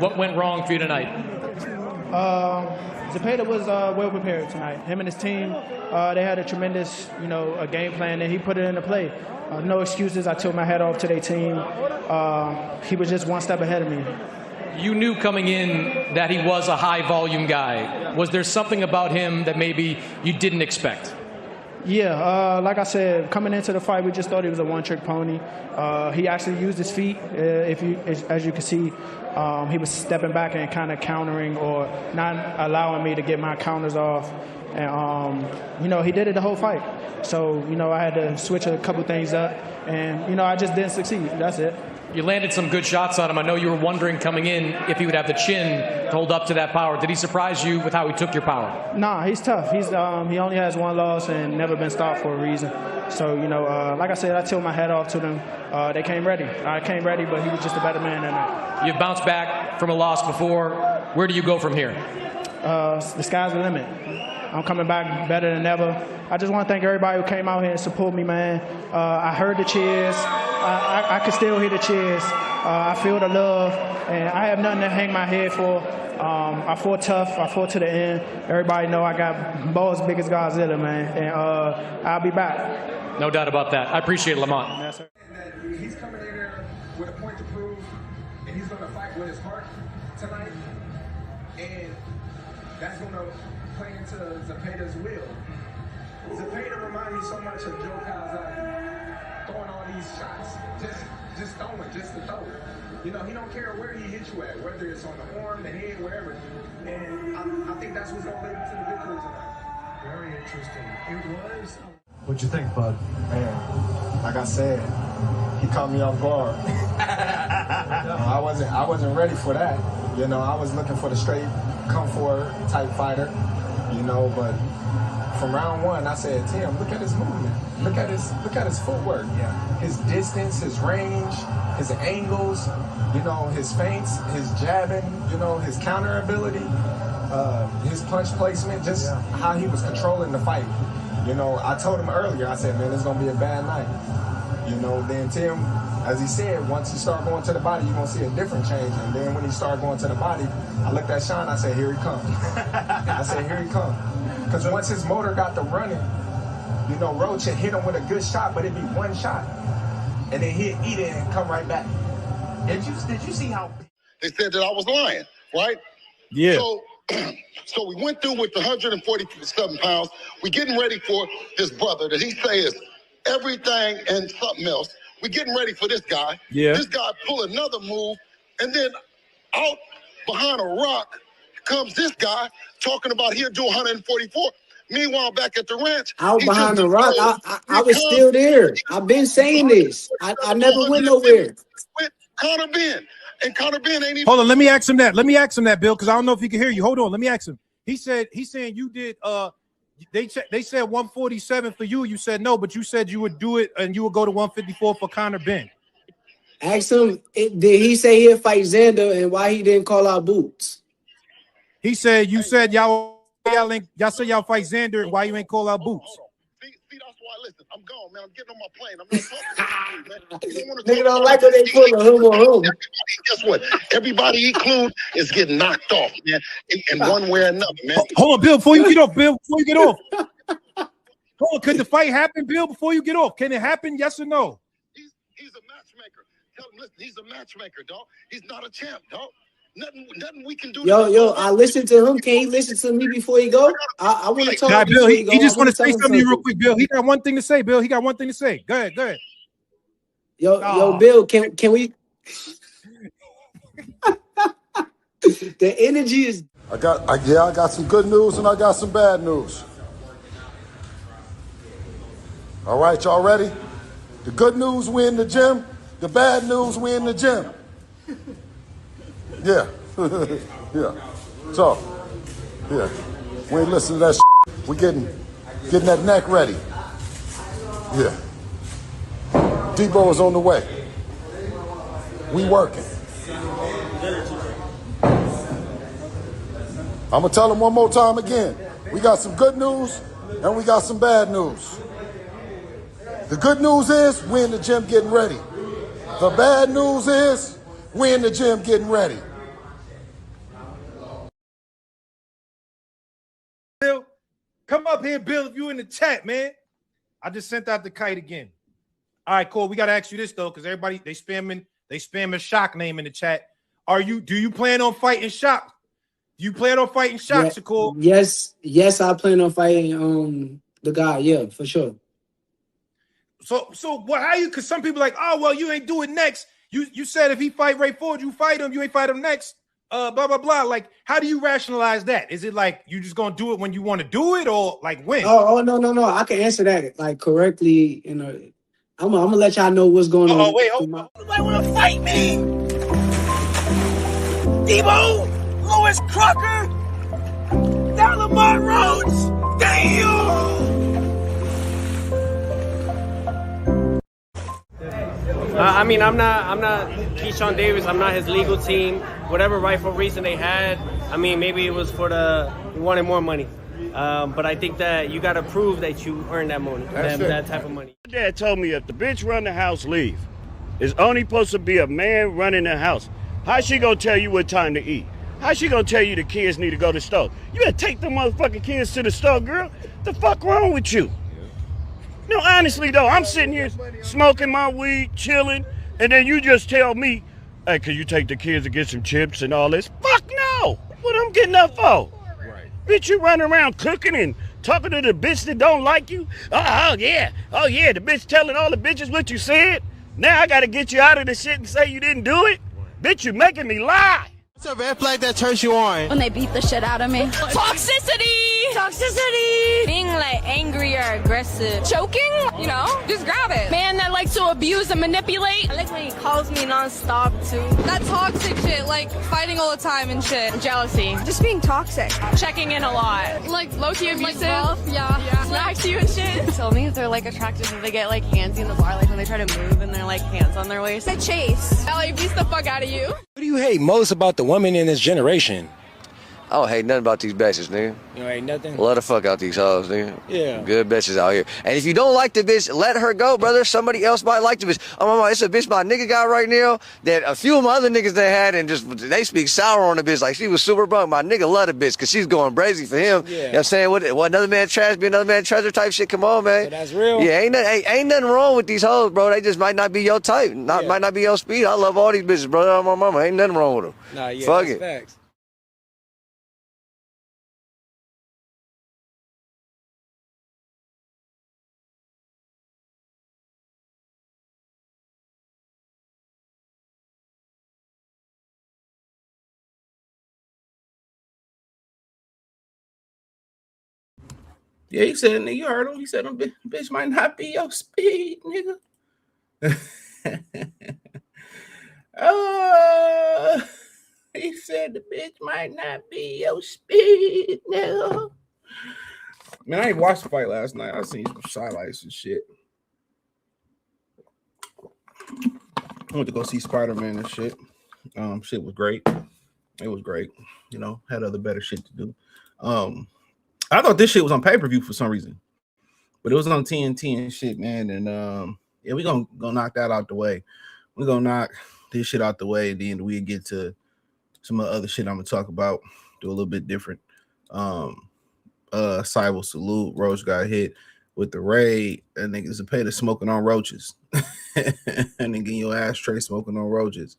What went wrong for you tonight? Zepeda was well prepared tonight. Him and his team, they had a tremendous, a game plan, and he put it into play. No excuses. I took my hat off to their team. He was just one step ahead of me. You knew coming in that he was a high-volume guy. Was there something about him that maybe you didn't expect? Yeah, like I said, coming into the fight, we just thought he was a one-trick pony. He actually used his feet. As you can see, he was stepping back and kind of countering or not allowing me to get my counters off. And, he did it the whole fight. So, I had to switch a couple things up. And, I just didn't succeed. That's it. You landed some good shots on him. I know you were wondering coming in if he would have the chin to hold up to that power. Did he surprise you with how he took your power? Nah, he's tough. He only has one loss and never been stopped for a reason. So, like I said, I tilt my hat off to them. They came ready. I came ready, but he was just a better man than I. You've bounced back from a loss before. Where do you go from here? The sky's the limit. I'm coming back better than ever. I just want to thank everybody who came out here and support me, man. I heard the cheers. I could still hear the cheers. I feel the love, and I have nothing to hang my head for. I fought tough. I fought to the end. Everybody know I got balls big as Godzilla, man, and I'll be back. No doubt about that. I appreciate it, Lamont. Yes, sir. He's coming in there with a point to prove, and he's going to fight with his heart tonight, and that's going to play into Zepeda's will. Zepeda reminds me so much of Joe Calzaghe, throwing all these shots, just throwing, just to throw it. He don't care where he hits you at, whether it's on the arm, the head, wherever. And I think that's what's going to lead to the victory tonight. Very interesting. It was. What'd you think, bud? Man, like I said, he caught me off guard. I wasn't ready for that. I was looking for the straight, come forward type fighter. But from round one, I said, Tim, look at his movement. Look at his footwork. Yeah. His distance, his range, his angles, his feints, his jabbing, his counter ability, his punch placement, just how he was controlling the fight. I told him earlier, I said, man, it's going to be a bad night. Then Tim, as he said, once he start going to the body, you're going to see a different change. And then when he started going to the body, I looked at Sean, I said, here he comes. I said, here he comes. Because once his motor got to running, Roach had hit him with a good shot, but it'd be one shot. And then he'd eat it and come right back. Did you see how... They said that I was lying, right? Yeah. So we went through with the 147 pounds. We getting ready for his brother that he say is everything and something else. We getting ready for this guy. Yeah. This guy pull another move, and then out behind a rock comes this guy talking about he'll do 144. Meanwhile, back at the ranch, out behind the rock, I was still there. I've been saying this. I never went nowhere. With Conor Ben. And Conor Ben ain't even... Hold on, let me ask him that, Bill, because I don't know if he can hear you. Hold on, let me ask him. He's saying you did they said 147 for you. You said no, but you said you would do it and you would go to 154 for Conor Ben. Ask him, did he say he'll fight Xander and why he didn't call out Boots? He said y'all said y'all fight Xander and why you ain't call out Boots. See, that's why. Listen, I'm gone, man. I'm getting on my plane. I'm not talking to you, man. Nigga don't like when they pull a hum or hum. Guess what? Everybody he includes is getting knocked off, man, in one way or another, man. Hold on, Bill, before you get off. Hold on, could the fight happen, Bill, before you get off? Can it happen, yes or no? He's a matchmaker. Tell him, listen, he's a matchmaker, dog. He's not a champ, dog. Nothing we can do. Yo, I listened to him. Can he listen to me before he go? I want to talk. Nah, Bill, he just want to say something to you real something. quick, Bill. He got one thing to say, Bill. He got one thing to say. Go ahead. Yo, Bill, can we? The energy is. I got some good news and I got some bad news. All right, y'all ready? The good news, we in the gym. The bad news, we in the gym. Yeah. Yeah. So, yeah. We ain't listening to that shit. We getting that neck ready. Yeah. Debo is on the way. We working. I'm going to tell him one more time again. We got some good news and we got some bad news. The good news is we in the gym getting ready. The bad news is we in the gym getting ready. up here, Bill, if you in the chat, man. I just sent out the kite again. All right, cool. We got to ask you this, though, because everybody, they spamming Shock name in the chat. Do you plan on fighting Shock? Do you plan on fighting Shock, Shakur? Yes, I plan on fighting the guy, yeah, for sure. So what? How you? Because some people like, oh well, you ain't do it next. You said if he fight Ray Ford, you fight him. You ain't fight him next. Blah blah blah. Like, how do you rationalize that? Is it like you just gonna do it when you want to do it, or like when? Oh no. I can answer that like correctly. I'm gonna let y'all know what's going on. Oh wait, hold on. Nobody wanna fight me? Debo, Lewis Crocker, Lamar Roach. Damn. I mean, I'm not Keyshawn Davis. I'm not his legal team. Whatever rightful reason they had, I mean, maybe it was for we wanted more money. But I think that you got to prove that you earned that money, that type of money. My dad told me if the bitch run the house, leave. It's only supposed to be a man running the house. How she gonna tell you what time to eat? How she gonna tell you the kids need to go to the store? You better take them motherfucking kids to the store, girl. The fuck wrong with you? No, honestly though, I'm sitting here smoking my weed, chilling, and then you just tell me, hey, can you take the kids to get some chips and all this? Fuck no! What I'm getting up for? Right. Bitch, you running around cooking and talking to the bitch that don't like you? Oh yeah, the bitch telling all the bitches what you said? Now I gotta get you out of the shit and say you didn't do it? Bitch, you making me lie. What's a red flag that turns you on? When they beat the shit out of me. Toxicity! Being like angry or aggressive. Choking? You know? Just grab it. Man that likes to abuse and manipulate. I like when he calls me nonstop too. That toxic shit, like fighting all the time and shit. Jealousy. Just being toxic. Checking in a lot. Like low-key abusive. Like yeah. Smacks you and shit. Tell me if they're like attractive if they get like handsy in the bar, like when they try to move and they're like hands on their waist. They chase. That like beats the fuck out of you. What do you hate most about the women in this generation? I don't hate nothing about these bitches, nigga. You ain't nothing? Love the fuck out these hoes, nigga. Yeah. Good bitches out here. And if you don't like the bitch, let her go, brother. Somebody else might like the bitch. Oh, my God, it's a bitch my nigga got right now that a few of my other niggas they had and just, they speak sour on the bitch. Like, she was super bunk. My nigga love the bitch because she's going crazy for him. Yeah. You know what I'm saying? What another man trash be another man treasure type shit? Come on, man. So that's real. Yeah, ain't nothing wrong with these hoes, bro. They just might not be your type. Might not be your speed. I love all these bitches, brother. I'm my mama. Ain't nothing wrong with them. Nah, yeah, fuck that's it. Facts. Yeah, he said, nigga, you heard him. He said, bitch might not be your speed, nigga. He said the bitch might not be your speed, nigga. Man, I ain't watched the fight last night. I seen some highlights and shit. I went to go see Spider-Man and shit. Shit was great. It was great. You know, had other better shit to do. I thought this shit was on pay-per-view for some reason, but it was on TNT and shit, man. And yeah, we gonna knock that out the way. We're gonna knock this shit out the way, and then we get to some of the other shit I'm gonna talk about. Do a little bit different. Cyber salute. Roach got hit with the raid. And nigga Zepeda smoking on roaches. And then getting your ashtray smoking on roaches.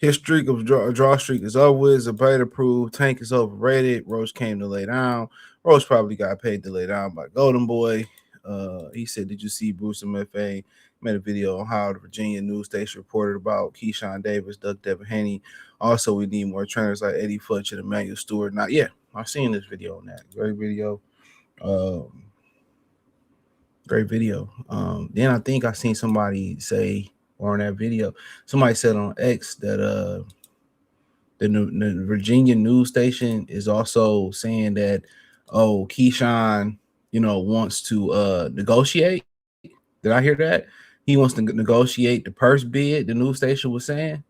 His streak of draw streak is over with. Zepeda proved Tank is overrated. Roach came to lay down. Roach probably got paid to lay down by Golden Boy. He said, did you see Bruce MFA made a video on how the Virginia news station reported about Keyshawn Davis, Doug Devin Haney. Also, we need more trainers like Eddie Futch and Emmanuel Stewart. Not yet. I've seen this video on that. Great video. Great video. Then I think I seen somebody say, or in that video, somebody said on X that the Virginia news station is also saying that, oh, Keyshawn, wants to negotiate. Did I hear that? He wants to negotiate the purse bid, the news station was saying.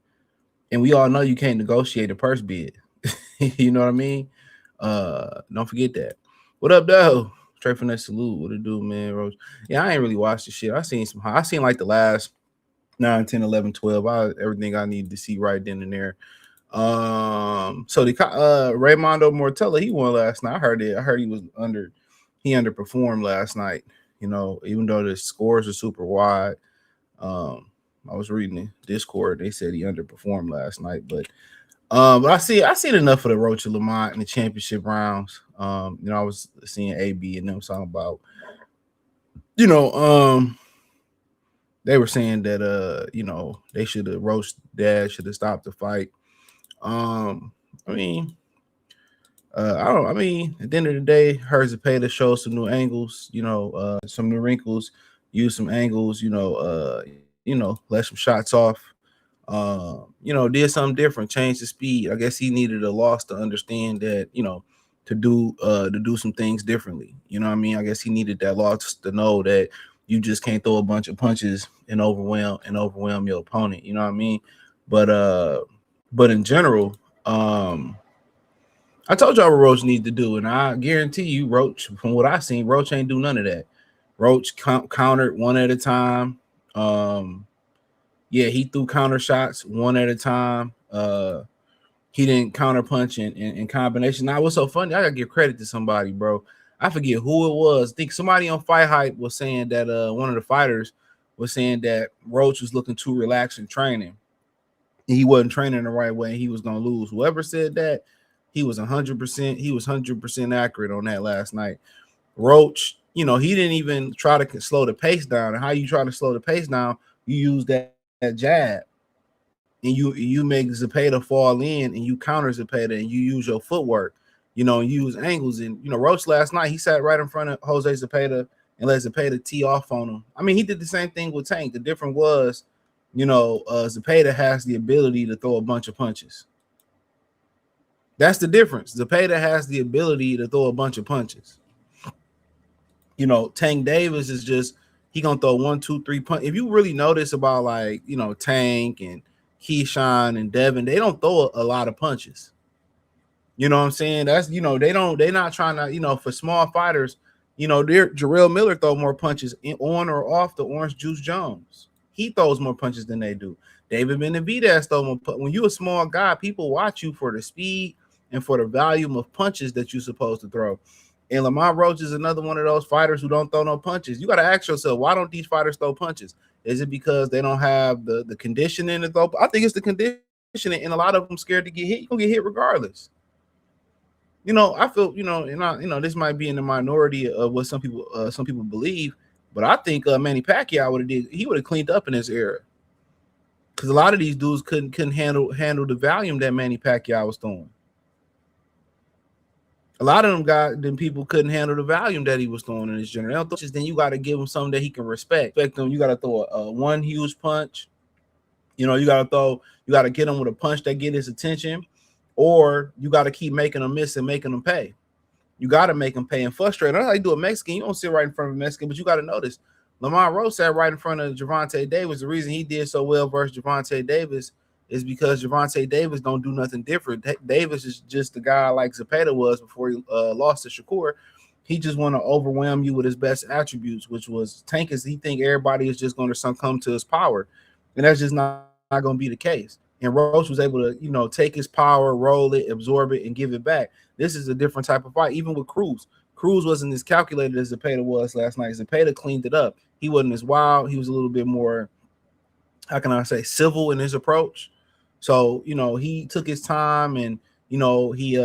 And we all know you can't negotiate a purse bid. You know what I mean? Don't forget that. What up, though? Straight from that salute. What it do, man, Roach? Yeah, I ain't really watched the shit. I seen like the last 9, 10, 11, 12. Everything I needed to see right then and there. So the Raymondo Mortella, he won last night. I heard he was under he underperformed last night. You know, even though the scores are super wide. I was reading the Discord. They said he underperformed last night, but I seen enough of the Roach and Lamont in the championship rounds. You know, I was seeing AB and them talking about, you know, they were saying that you know, they should have Roach dad should have stopped the fight. I mean, I mean, at the end of the day, her Zepeda show some new angles, you know, some new wrinkles, use some angles, you know, let some shots off. You know, did something different, changed the speed. I guess he needed a loss to understand that, you know, to do some things differently. You know what I mean? I guess he needed that loss to know that you just can't throw a bunch of punches and overwhelm your opponent. You know what I mean? But in general, I told y'all what Roach need to do, and I guarantee you, Roach, from what I seen, Roach ain't do none of that. Roach countered one at a time. Yeah, he threw counter shots one at a time. He didn't counter punch in combination. Now, what's so funny? I gotta give credit to somebody, bro. I forget who it was. I think somebody on Fight Hype was saying that one of the fighters was saying that Roach was looking too relaxed in training. He wasn't training the right way. And he was gonna lose. Whoever said that, he was 100%. He was 100% accurate on that last night. Roach, you know, he didn't even try to slow the pace down. And how you try to slow the pace down? You use that jab, and you make Zepeda fall in, and you counter Zepeda, and you use your footwork, you know, and use angles. And you know, Roach last night, he sat right in front of Jose Zepeda and let Zepeda tee off on him. I mean, he did the same thing with Tank. The difference was, you know, Zepeda has the ability to throw a bunch of punches. That's the difference. Zepeda has the ability to throw a bunch of punches. You know, Tank Davis is just, he gonna throw 1, 2, 3 punch. If you really notice about, like, you know, Tank and Keyshawn and Devin, they don't throw a lot of punches. You know what I'm saying? That's, you know, they're not trying to, you know, for small fighters, you know, Jarrell Miller throw more punches on or off the Orange Juice Jones. He throws more punches than they do. David Benavidez throw more. When you're a small guy, people watch you for the speed and for the volume of punches that you're supposed to throw. And Lamont Roach is another one of those fighters who don't throw no punches. You got to ask yourself, why don't these fighters throw punches? Is it because they don't have the conditioning to throw? I think it's the conditioning, and a lot of them scared to get hit. You're going to get hit regardless. You know, I feel, you know, and you know, this might be in the minority of what some people believe, but I think Manny Pacquiao he would have cleaned up in this era. Because a lot of these dudes couldn't handle the volume that Manny Pacquiao was throwing. A lot of them people couldn't handle the volume that he was throwing in his general. Then you got to give him something that he can respect. You got to throw one huge punch. You know, you got to get him with a punch that get his attention, or you got to keep making him miss and making him pay. You got to make him pay and frustrate. I know how you do a Mexican. You don't sit right in front of a Mexican, but you got to notice Lamont Roach sat right in front of Gervonta Davis. The reason he did so well versus Gervonta Davis is because Gervonta Davis don't do nothing different. Davis is just the guy like Zepeda was before he lost to Shakur. He just want to overwhelm you with his best attributes, which was Tank is he think everybody is just going to succumb to his power. And that's just not going to be the case. And Roach was able to, you know, take his power, roll it, absorb it, and give it back. This is a different type of fight. Even with Cruz. Cruz wasn't as calculated as Zepeda was last night. Zepeda cleaned it up. He wasn't as wild. He was a little bit more, how can I say, civil in his approach. So, you know, he took his time, and, you know, he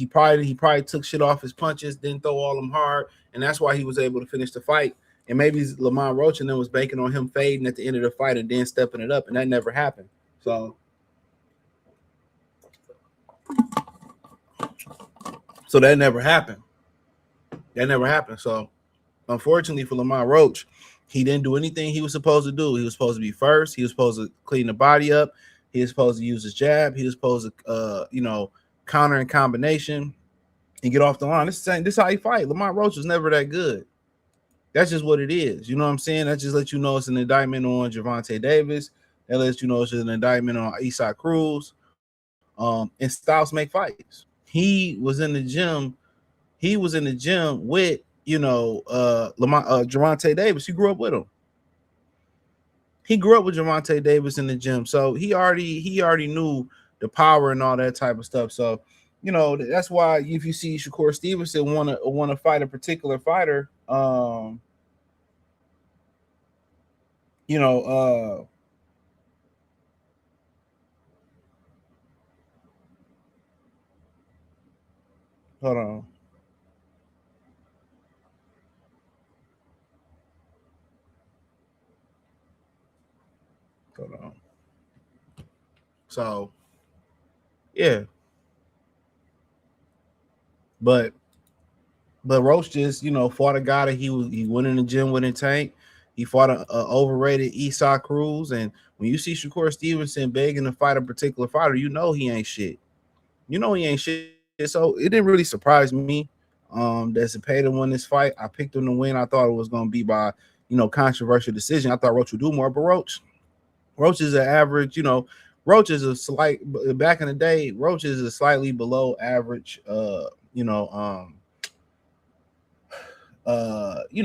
probably took shit off his punches, didn't throw all them hard, and that's why he was able to finish the fight. And maybe Lamont Roach and then was banking on him fading at the end of the fight and then stepping it up, and that never happened. So that never happened. So unfortunately for Lamont Roach, he didn't do anything he was supposed to do. He was supposed to be first. He was supposed to clean the body up. He was supposed to use his jab. He was supposed to, you know, counter and combination and get off the line. This is how he fight. Lamont Roach was never that good. That's just what it is. You know what I'm saying? That just lets you know it's an indictment on Gervonta Davis. That lets you know it's an indictment on Isaac Cruz. And styles make fights. He was in the gym. He was in the gym with, you know, Gervonta Davis. He grew up with him. He grew up with Gervonta Davis in the gym, so he already knew the power and all that type of stuff. So, you know, that's why if you see Shakur Stevenson want to fight a particular fighter, you know, hold on. Hold on. So, yeah. But Roach just, you know, fought a guy that he went in the gym with in Tank. He fought a overrated Esau Cruz. And when you see Shakur Stevenson begging to fight a particular fighter, you know he ain't shit. You know he ain't shit. So it didn't really surprise me that Zepeda won this fight. I picked him to win. I thought it was going to be by, you know, controversial decision. I thought Roach would do more, but Roach is an average, you know, Roach is a slight, back in the day, Roach is a slightly below average, you know,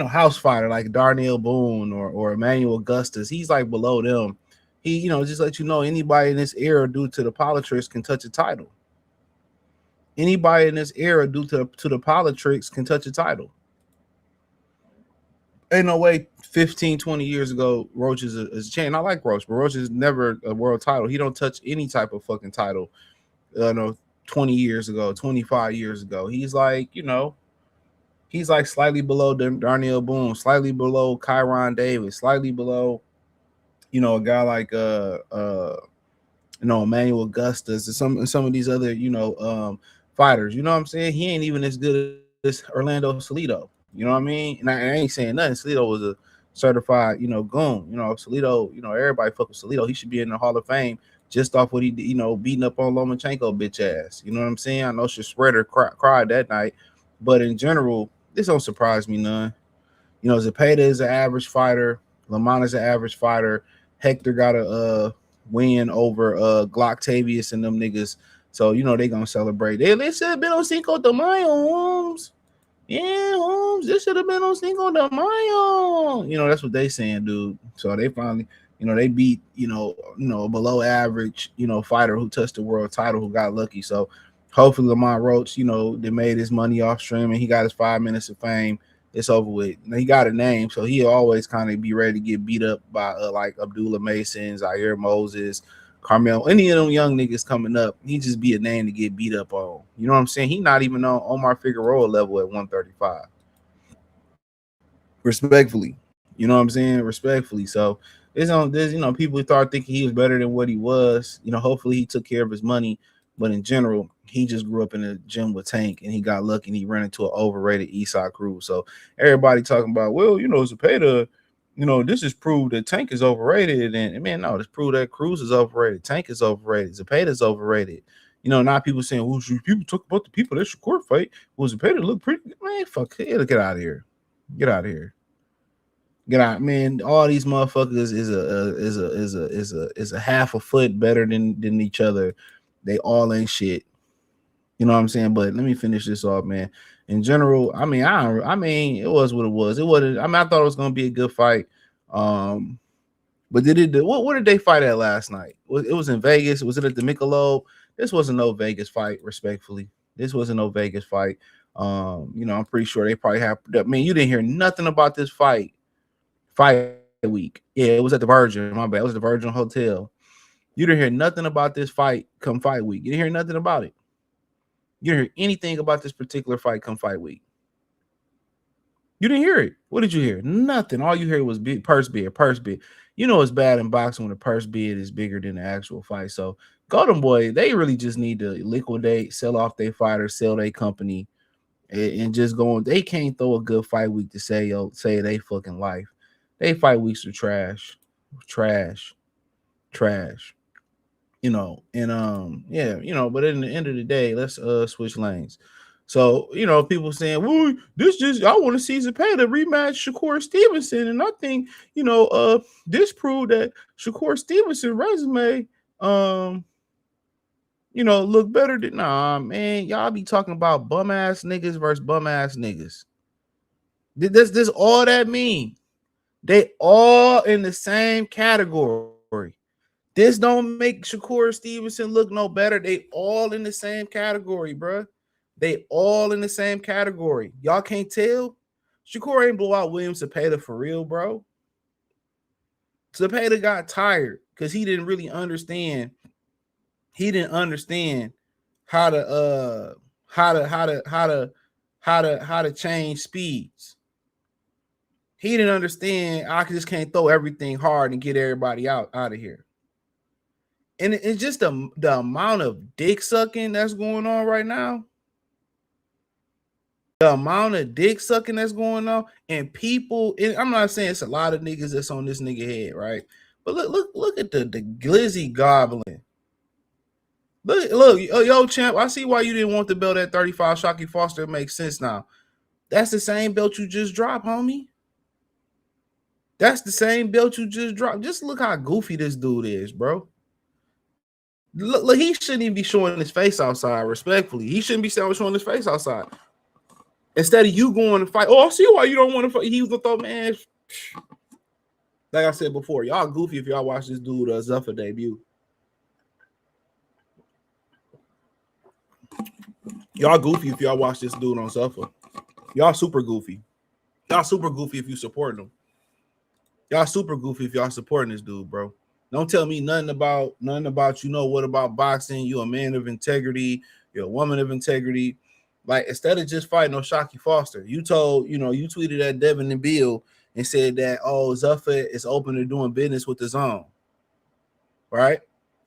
house fighter like Darnell Boone or Emmanuel Augustus. He's like below them. He, you know, just let you know anybody in this era due to the politics can touch a title. Anybody in this era due to the politics can touch a title. Ain't no way 15, 20 years ago, Roach is a champion. I like Roach, but Roach is never a world title. He don't touch any type of fucking title. 20 years ago, 25 years ago. He's like, you know, he's like slightly below Darnell Boone, slightly below Kyron Davis, slightly below, you know, a guy like you know, Emmanuel Augustus and some of these other, you know, fighters. You know what I'm saying? He ain't even as good as Orlando Salido. You know what I mean? And I ain't saying nothing. Salido was a certified, you know, goon. You know, Salido, you know, everybody fuck with Salido. He should be in the Hall of Fame just off what he did, you know, beating up on Lomachenko bitch ass. You know what I'm saying? I know Spreader cried that night, but in general, this don't surprise me none. You know, Zepeda is an average fighter. Lamont is an average fighter. Hector got a win over Glocktavius and them niggas. So, you know, they gonna celebrate. They should have been on Cinco de Mayo, Holmes. Yeah, Holmes, this should have been on Cinco de Mayo. You know, that's what they saying, dude. So they finally, you know, they beat, you know, below average, you know, fighter who touched the world title, who got lucky. So hopefully Lamont Roach, you know, they made his money off streaming. He got his 5 minutes of fame. It's over with. He got a name, so he'll always kind of be ready to get beat up by like Abdullah Mason, Zaire Moses, Carmel, any of them young niggas coming up. He just be a name to get beat up on. You know what I'm saying? He not even on Omar Figueroa level at 135. Respectfully. You know what I'm saying? Respectfully. So there's, you know, people start thinking he was better than what he was. You know, hopefully he took care of his money. But in general, he just grew up in a gym with Tank, and he got lucky and he ran into an overrated Esau Cruz. So everybody talking about, well, you know, Zepeda, you know, this is proved that Tank is overrated. And man, no, this proved that Cruz is overrated. Tank is overrated. Zepeda is overrated. You know, now people saying, well, people talk about the people that Shakur fight. Well, Zepeda look pretty good. Man, fuck, get out of here. Get out of here. Get out, man. All these motherfuckers is a half a foot better than each other. They all ain't shit. You know what I'm saying? But let me finish this off, man. In general, I mean, it was what it was. It wasn't. I mean, I thought it was gonna be a good fight. But what did they fight at last night? It was in Vegas. Was it at the Michelob? This wasn't no Vegas fight, respectfully. This wasn't no Vegas fight. You know, I'm pretty sure they probably have. I mean, you didn't hear nothing about this fight week. Yeah, it was at the Virgin. My bad. It was at the Virgin Hotel. You didn't hear nothing about this fight come fight week. You didn't hear nothing about it. You didn't hear anything about this particular fight come fight week. You didn't hear it. What did you hear? Nothing. All you heard was purse bid. You know it's bad in boxing when the purse bid is bigger than the actual fight. So Golden Boy, they really just need to liquidate, sell off their fighters, sell their company, and just go on. They can't throw a good fight week to say they fucking life. They fight weeks are trash. You know, and yeah, you know, but in the end of the day, let's switch lanes. So, you know, people saying, well, I want to see Zepeda rematch Shakur Stevenson. And I think, you know, this proved that Shakur Stevenson resume, you know, look better than, nah, man, y'all be talking about bum ass niggas versus bum ass niggas. This all that mean? They all in the same category. This don't make Shakur Stevenson look no better. They all in the same category, bro. They all in the same category. Y'all can't tell? Shakur ain't blow out William Zepeda for real, bro. Zepeda got tired because he didn't really understand. He didn't understand how to change speeds. He didn't understand I just can't throw everything hard and get everybody out of here. And it's just the amount of dick sucking that's going on right now. The amount of dick sucking that's going on, and people. And I'm not saying it's a lot of niggas that's on this nigga head, right? But look at the glizzy goblin. Look, yo, champ. I see why you didn't want the belt at 35. Shakur Foster makes sense now. That's the same belt you just dropped, homie. That's the same belt you just dropped. Just look how goofy this dude is, bro. Look, he shouldn't even be showing his face outside, respectfully. He shouldn't be showing his face outside. Instead of you going to fight, I see why you don't want to fight. He was the thought, man. Like I said before, y'all goofy if y'all watch this dude Zepeda debut. Y'all goofy if y'all watch this dude on Zepeda. Y'all super goofy. Y'all super goofy if you supporting him. Y'all super goofy if y'all supporting this dude, bro. Don't tell me nothing about what about boxing. You a man of integrity. You're a woman of integrity. Like, instead of just fighting on Shakur Foster, you tweeted at Devin and Bill and said that, Zepeda is open to doing business with the zone. Right?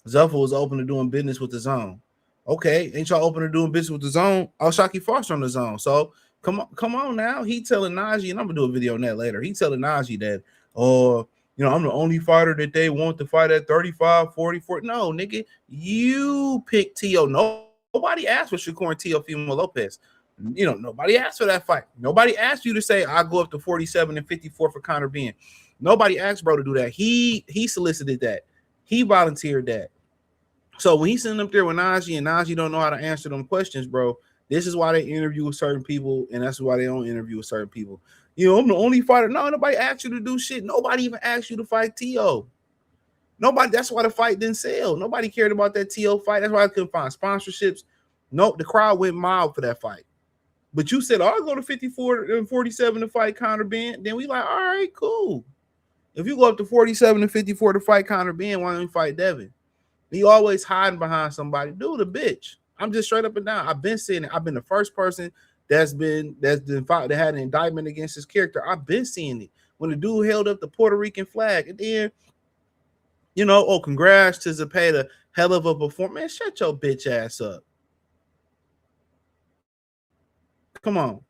Zepeda was open to doing business with the zone. Okay, ain't y'all open to doing business with the zone? Shakur Foster on the zone. So come on now. He telling Najee, and I'm gonna do a video on that later. He telling Najee that, I'm the only fighter that they want to fight at 35, 44. No, nigga, you pick T.O. Nobody asked for Shakur and Teofimo Lopez. Nobody asked for that fight. Nobody asked you to say, I'll go up to 47 and 54 for Conor Benn. Nobody asked bro to do that. He solicited that. He volunteered that. So when he's sitting up there with Najee and Najee don't know how to answer them questions, bro, this is why they interview with certain people, and that's why they don't interview with certain people. I'm the only fighter. No, nobody asked you to do shit. Nobody even asked you to fight T.O. Nobody. That's why the fight didn't sell. Nobody cared about that T.O. fight. That's why I couldn't find sponsorships. Nope, the crowd went mild for that fight. But you said, I'll go to 54 and 47 to fight Conor Benn. Then we like, all right, cool. If you go up to 47 and 54 to fight Conor Benn, why don't you fight Devin? He always hiding behind somebody. Dude, a bitch. I'm just straight up and down. I've been saying it. I've been the first person that had an indictment against his character. I've been seeing it. When the dude held up the Puerto Rican flag, and then, congrats to Zepeda, hell of a performance. Man, shut your bitch ass up. Come on.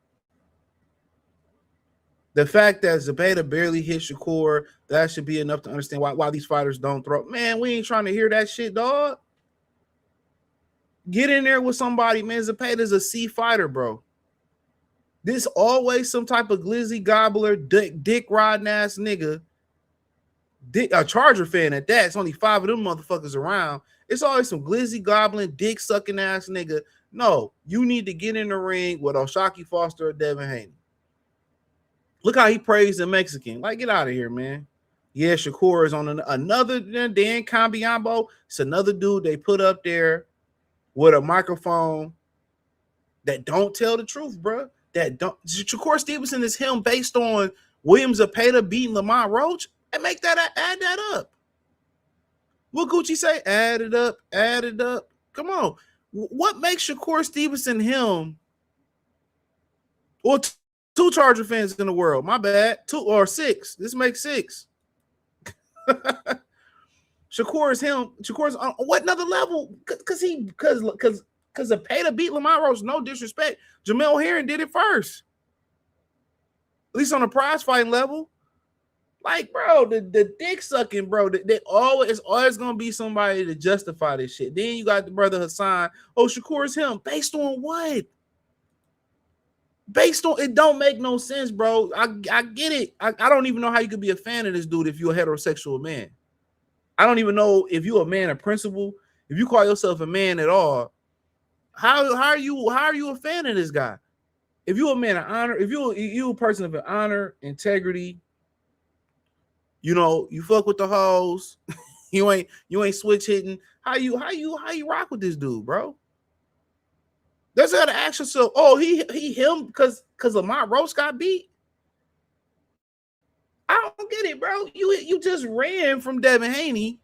The fact that Zepeda barely hit Shakur, that should be enough to understand why these fighters don't throw. Man, we ain't trying to hear that shit, dog. Get in there with somebody, man. Zepeda's a C fighter, bro. This always some type of glizzy gobbler, dick riding ass nigga. A Charger fan at that. It's only 5 of them motherfuckers around. It's always some glizzy gobbling, dick sucking ass nigga. No, you need to get in the ring with Shakur Foster or Devin Haney. Look how he praised the Mexican. Like, get out of here, man. Yeah, Shakur is on another Dan Cambiambo. It's another dude they put up there with a microphone that don't tell the truth, bro. Shakur Stevenson is him based on William Zepeda beating Lamont Roach, and add that up. What Gucci say? Add it up. Come on. What makes Shakur Stevenson him? Or two Charger fans in the world. My bad. 2 or 6. This makes 6. Shakur is him. Shakur's on what another level? Because Zepeda beat Lamont Roach. No disrespect. Jamel Herring did it first. At least on a prize fighting level. Like, bro, the dick sucking, bro. It's always gonna be somebody to justify this shit. Then you got the brother Hassan. Shakur is him. Based on what? Based on it don't make no sense, bro. I get it. I don't even know how you could be a fan of this dude if you're a heterosexual man. I don't even know if you're a man of principle. If you call yourself a man at all, how are you a fan of this guy? If you're a man of honor, if you're a person of honor, integrity, you fuck with the hoes, You ain't switch hitting. How you rock with this dude, bro? That's how to ask yourself. Oh, he him because Lamont Roach got beat. I don't get it, bro. You just ran from Devin Haney.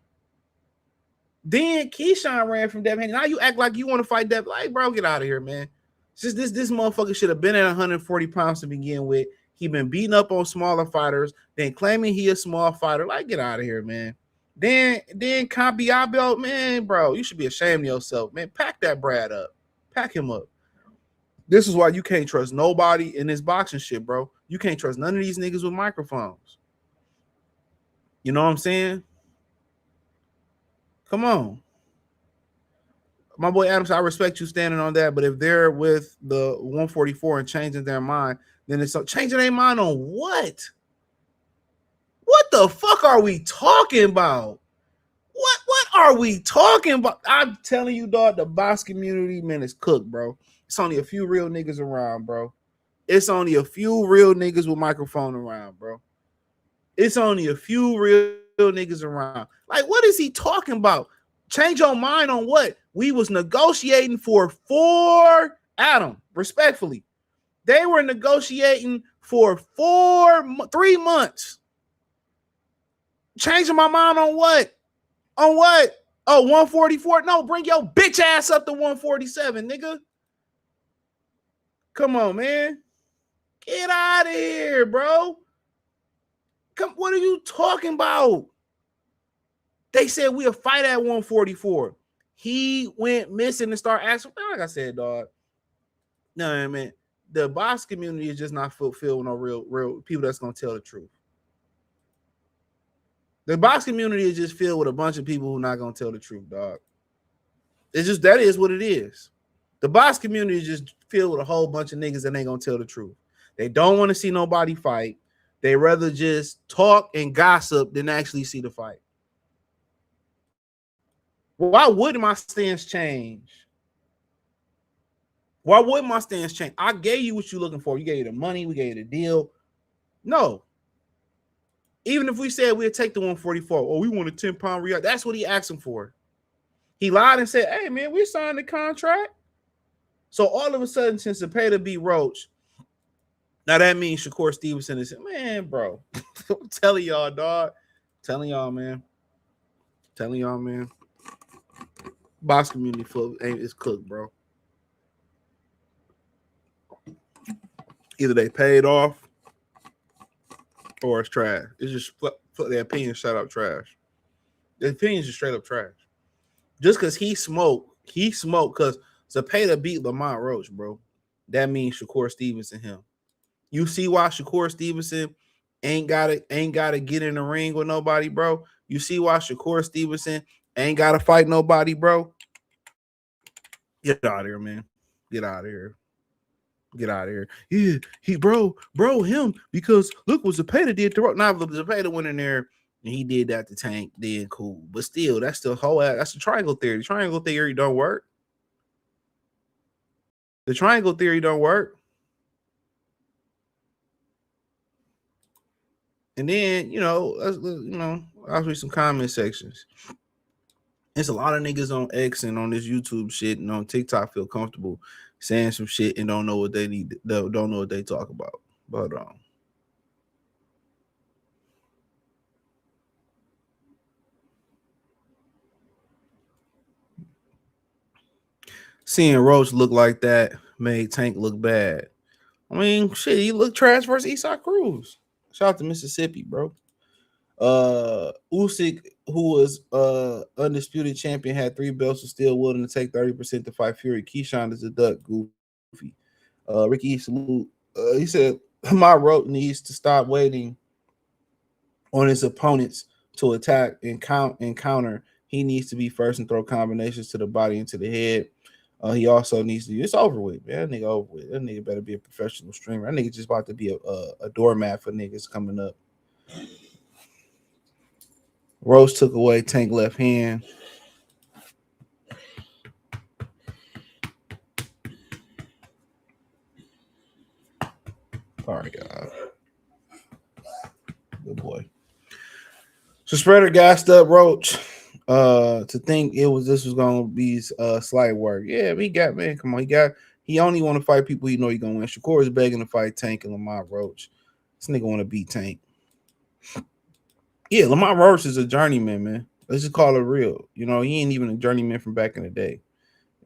Then Keyshawn ran from Devin Haney. Now you act like you want to fight Devin. Like, bro, get out of here, man. Just this motherfucker should have been at 140 pounds to begin with. He been beating up on smaller fighters, then claiming he a small fighter. Like, get out of here, man. Then Cambiabel, man, bro, you should be ashamed of yourself, man. Pack that Brad up. Pack him up. This is why you can't trust nobody in this boxing shit, bro. You can't trust none of these niggas with microphones. You know what I'm saying? Come on. My boy Adams, I respect you standing on that, but if they're with the 144 and changing their mind, then it's changing their mind on what? What the fuck are we talking about? What are we talking about? I'm telling you, dog, the box community, man, is cooked, bro. It's only a few real niggas around, bro. It's only a few real niggas with microphone around, bro. It's only a few real niggas around. Like, what is he talking about? Change your mind on what? We was negotiating for 4, respectfully. They were negotiating for 3 months. Changing my mind on what? On what? Oh, 144? No, bring your bitch ass up to 147, nigga. Come on, man. Get out of here, bro. Come, what are you talking about? They said we'll fight at 144. He went missing and started asking. Like I said, dog. No, man. The box community is just not fulfilled with no real people that's gonna tell the truth. The box community is just filled with a bunch of people who are not gonna tell the truth, dog. It's just that is what it is. The box community is just filled with a whole bunch of niggas that ain't gonna tell the truth. They don't want to see nobody fight. They rather just talk and gossip than actually see the fight. Why would my stance change? Why would my stance change? I gave you what you're looking for. You gave you the money. We gave you the deal. No. Even if we said we'd take the 144, oh, we want a 10-pound react. That's what he asked him for. He lied and said, hey, man, we signed the contract. So all of a sudden, since Zepeda beat Roach, now that means Shakur Stevenson is, man, bro. I'm telling y'all, dog. Telling y'all, man. Box community is cooked, bro. Either they paid off or it's trash. It's just their opinion shut up trash. Their opinion is just straight up trash. Just because he smoked because Zepeda beat Lamont Roach, bro. That means Shakur Stevenson him. You see why Shakur Stevenson ain't gotta get in the ring with nobody, bro? You see why Shakur Stevenson ain't gotta fight nobody, bro? Get out of here, man. Get out of here. Yeah, him, because look what Zepeda did to Roach. Now, Zepeda went in there and he did that to Tank, then cool. But still, that's the whole that's the triangle theory. The triangle theory don't work. The triangle theory don't work. And then, I'll read some comment sections. There's a lot of niggas on X and on this YouTube shit and on TikTok feel comfortable saying some shit and don't know what they don't know what they talk about. But seeing Roach look like that made Tank look bad. I mean, shit, he looked trash versus Eastside Cruz. Shout out to Mississippi, bro. Usyk, who was undisputed champion, had 3 belts, was still willing to take 30% to fight Fury. Keyshawn is a duck, goofy. Ricky Salute, he said, my Roach needs to stop waiting on his opponents to attack and counter. He needs to be first and throw combinations to the body and to the head. He also needs to. It's over with, man. That nigga over with. That nigga better be a professional streamer. That nigga just about to be a doormat for niggas coming up. Roach took away Tank left hand. All right, God. Good boy. So Spreader gassed up Roach. To think this was gonna be slight work. Yeah, come on, he only want to fight people he know he gonna win. Shakur is begging to fight Tank and Lamont Roach. This nigga want to beat Tank. Yeah, Lamont Roach is a journeyman, man. Let's just call it real. You know, he ain't even a journeyman from back in the day.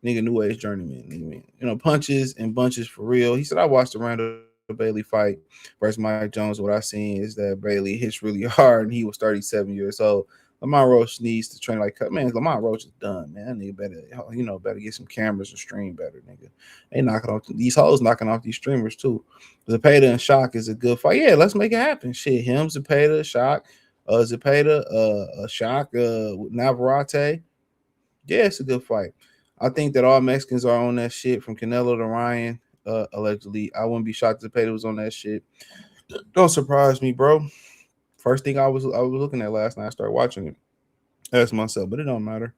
Nigga, new age journeyman. You know, punches and bunches for real. He said, I watched the Randall Bailey fight versus Mike Jones. What I seen is that Bailey hits really hard, and he was 37 years old. Lamont Roach needs to train like, man, Lamont Roach is done, man. That nigga better get some cameras and stream better, nigga. They knocking off these hoes, knocking off these streamers too. Zepeda and Shock is a good fight. Yeah, let's make it happen. Shit, him, Zepeda, Shock, Shock, Navarrete. Yeah, it's a good fight. I think that all Mexicans are on that shit from Canelo to Ryan, allegedly. I wouldn't be shocked if Zepeda was on that shit. Don't surprise me, bro. First thing I was looking at last night, I started watching it. Asked myself, but it don't matter.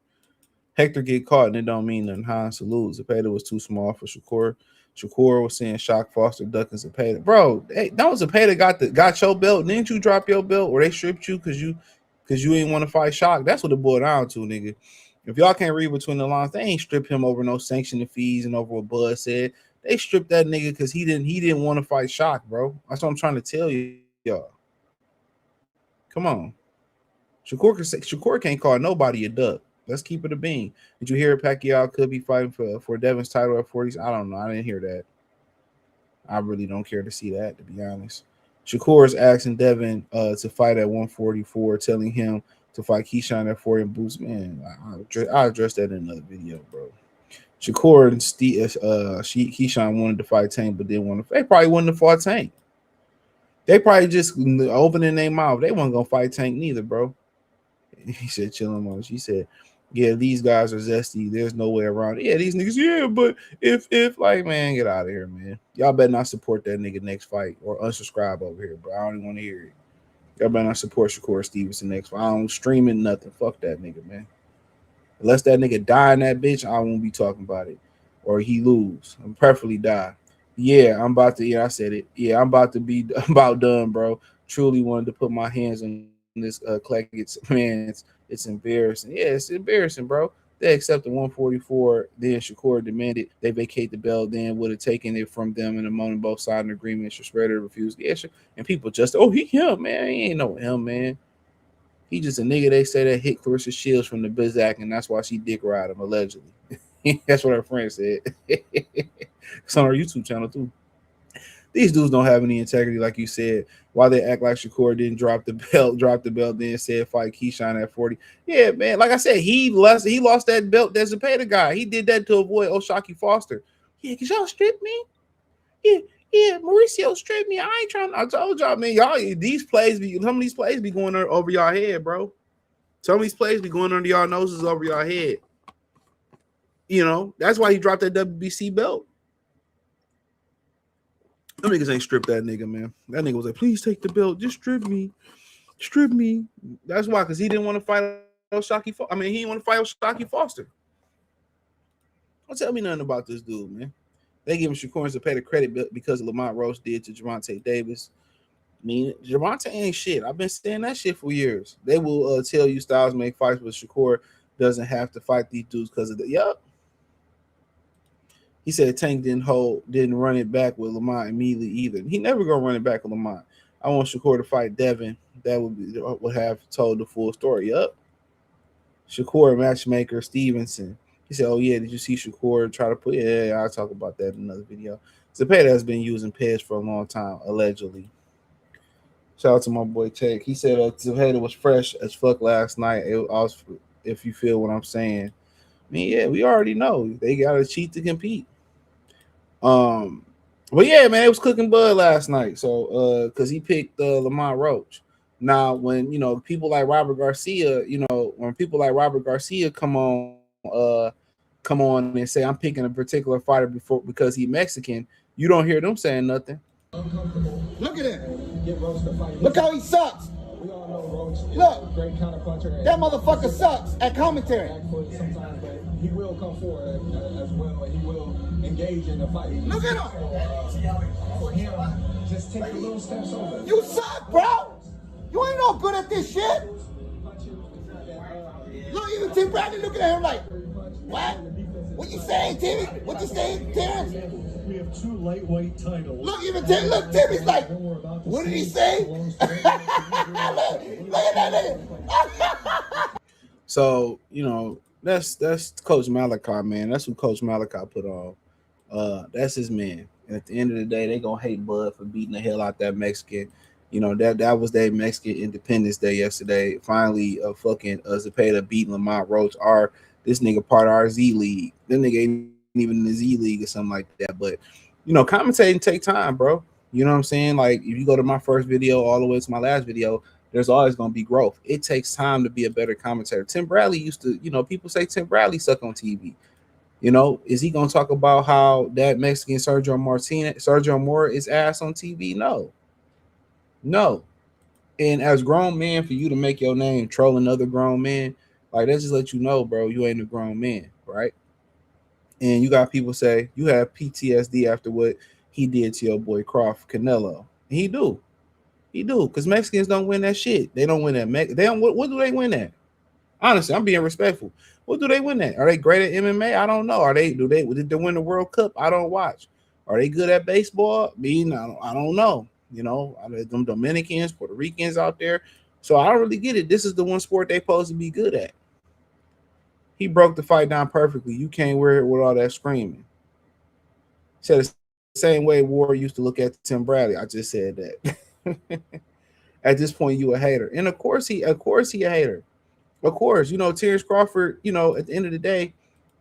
Hector get caught and it don't mean nothing. High salute. Zepeda was too small for Shakur. Shakur was saying Shock Foster ducking Zepeda. Bro, hey, that was Zepeda got your belt. Didn't you drop your belt or they stripped you because you ain't want to fight Shock? That's what it boiled down to, nigga. If y'all can't read between the lines, they ain't strip him over no sanctioning fees and over what Bud said. They stripped that nigga because he didn't want to fight Shock, bro. That's what I'm trying to tell you, y'all. Come on. Shakur can't call nobody a duck. Let's keep it a bean. Did you hear Pacquiao could be fighting for Devin's title at 40s? I don't know. I didn't hear that. I really don't care to see that, to be honest. Shakur is asking Devin to fight at 144, telling him to fight Keyshawn at 40 and boots. Man, I'll address that in another video, bro. Shakur and Keyshawn wanted to fight Tank, but didn't want to. They probably wouldn't have fought Tank. They probably just opening their mouth. They weren't gonna fight Tank neither, bro. He said, chilling on. She said, yeah, these guys are zesty. There's no way around it. Yeah, these niggas, yeah, but if like, man, get out of here, man. Y'all better not support that nigga next fight or unsubscribe over here, bro. I don't even want to hear it. Y'all better not support Shakur Stevenson next fight. I don't stream it, nothing. Fuck that nigga, man. Unless that nigga die in that bitch, I won't be talking about it. Or he lose. I'm preferably die. Yeah, I'm about to. Yeah, I said it. Yeah, I'm about done, bro. Truly wanted to put my hands on this Claggett. Man, it's embarrassing. Yeah, it's embarrassing, bro. They accepted 144. Then Shakur demanded they vacate the belt. Then would have taken it from them in the moment both sides in agreement. Shredder refused. Yeah, and people just, he him, man. He ain't no him, man. He just a nigga. They say that hit Clarissa Shields from the Bizak, and that's why she dick ride him allegedly. That's what her friend said. It's on our YouTube channel too. These dudes don't have any integrity, like you said. Why they act like Shakur didn't drop the belt, then said fight Keyshawn at 40. Yeah, man. Like I said, he lost that belt. There's a Zepeda guy. He did that to avoid Shakur Foster. Yeah, because y'all stripped me. Yeah, Mauricio stripped me. I ain't trying. I told y'all, man. Y'all some of these plays be going over y'all head, bro. Some of these plays be going under y'all noses over y'all head. You know, that's why he dropped that WBC belt. Them niggas ain't stripped that nigga, man. That nigga was like, please take the belt. Just strip me. Strip me. That's why, because he didn't want to fight Shakur Foster. I mean, he didn't want to fight Shakur Foster. Don't tell me nothing about this dude, man. They give him Shakur to pay the credit because Lamont Roach did to Gervonta Davis. I mean, Gervonta ain't shit. I've been saying that shit for years. They will tell you Styles make fights, but Shakur doesn't have to fight these dudes because of the He said Tank didn't run it back with Lamont immediately either. He never gonna run it back with Lamont. I want Shakur to fight Devin. That would have told the full story. Shakur matchmaker Stevenson. He said, "Oh yeah, did you see Shakur try to put?" Yeah, I'll talk about that in another video. Zepeda has been using Pez for a long time, allegedly. Shout out to my boy Tech. He said Zepeda was fresh as fuck last night. If you feel what I'm saying. I mean, yeah, we already know they gotta cheat to compete. But yeah, man, it was cooking bud last night. So because he picked Lamont Roach. Now, when people like Robert Garcia, when people like Robert Garcia come on and say I'm picking a particular fighter because he's Mexican, you don't hear them saying nothing. Look at him. Look how he sucks. We all know Roach is Look, a great counterpuncher. That motherfucker sucks at commentary. Sometimes, but he will come forward as well, and he will engage in the fight. Look at him. For him, just take the little steps over. You suck, bro. You ain't no good at this shit. Look, even Tim Bradley looking at him like, what? What you saying, Timmy? What you saying, Terrence? We have 2 lightweight titles. Look, look, Timmy's like, what did he say? Look at that nigga. So, that's Coach Malachi, man. That's what Coach Malachi put on. That's his man. And at the end of the day, they gonna hate Bud for beating the hell out that Mexican. That was their Mexican Independence Day yesterday. Finally, fucking Zepeda beating Lamont Roach. This nigga part of our Z League. That nigga ain't even in the Z League or something like that. But commentating take time, bro. You know what I'm saying? Like, if you go to my first video all the way to my last video, there's always going to be growth. It takes time to be a better commentator. Tim Bradley used to, people say Tim Bradley suck on TV. Is he going to talk about how that Mexican Sergio Moore is ass on TV? No. And as grown man, for you to make your name trolling other grown men, like, that just let you know, bro, you ain't a grown man, right? And you got people say you have PTSD after what he did to your boy Crawford Canelo. And he do, because Mexicans don't win that shit. They don't win that. They don't. What do they win at? Honestly, I'm being respectful. What do they win at? Are they great at MMA? I don't know. Did they win the World Cup? I don't watch. Are they good at baseball? I don't know. Are they them Dominicans, Puerto Ricans out there? So I don't really get it. This is the one sport they supposed to be good at. He broke the fight down perfectly. You can't wear it with all that screaming. Said the same way War used to look at Tim Bradley. I just said that. At this point, you a hater. And of course he a hater. Of course, Terence Crawford, at the end of the day,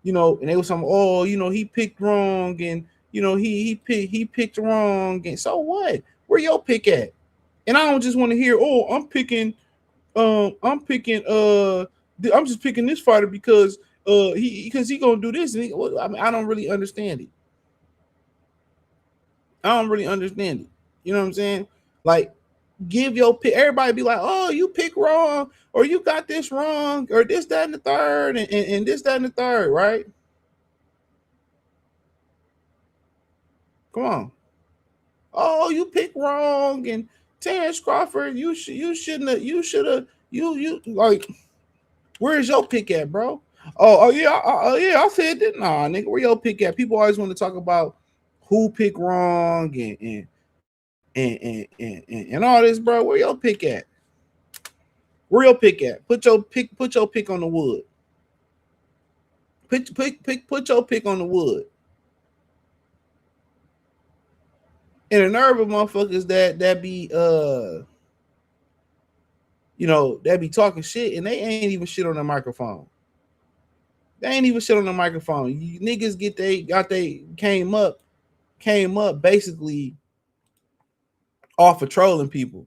and they was some, he picked wrong, and he picked wrong, and so what? Where your pick at? And I don't just want to hear, I'm just picking this fighter because he gonna do this. And I don't really understand it. You know what I'm saying? Like, give your pick. Everybody be like, oh, you pick wrong, or you got this wrong, or this, that, and the third, and this, that, and the third, right? Come on. Oh, you pick wrong, and Terence Crawford, you should have, like, where's your pick at, bro? Yeah, I said that. Nah, nigga, where your pick at? People always want to talk about who picked wrong and all this, bro. Where your pick at? Where your pick at? Put your pick on the wood. Put your pick on the wood. And the nerve of motherfuckers that be that be talking shit, and they ain't even shit on the microphone. They ain't even shit on the microphone. You niggas came up basically off of trolling people.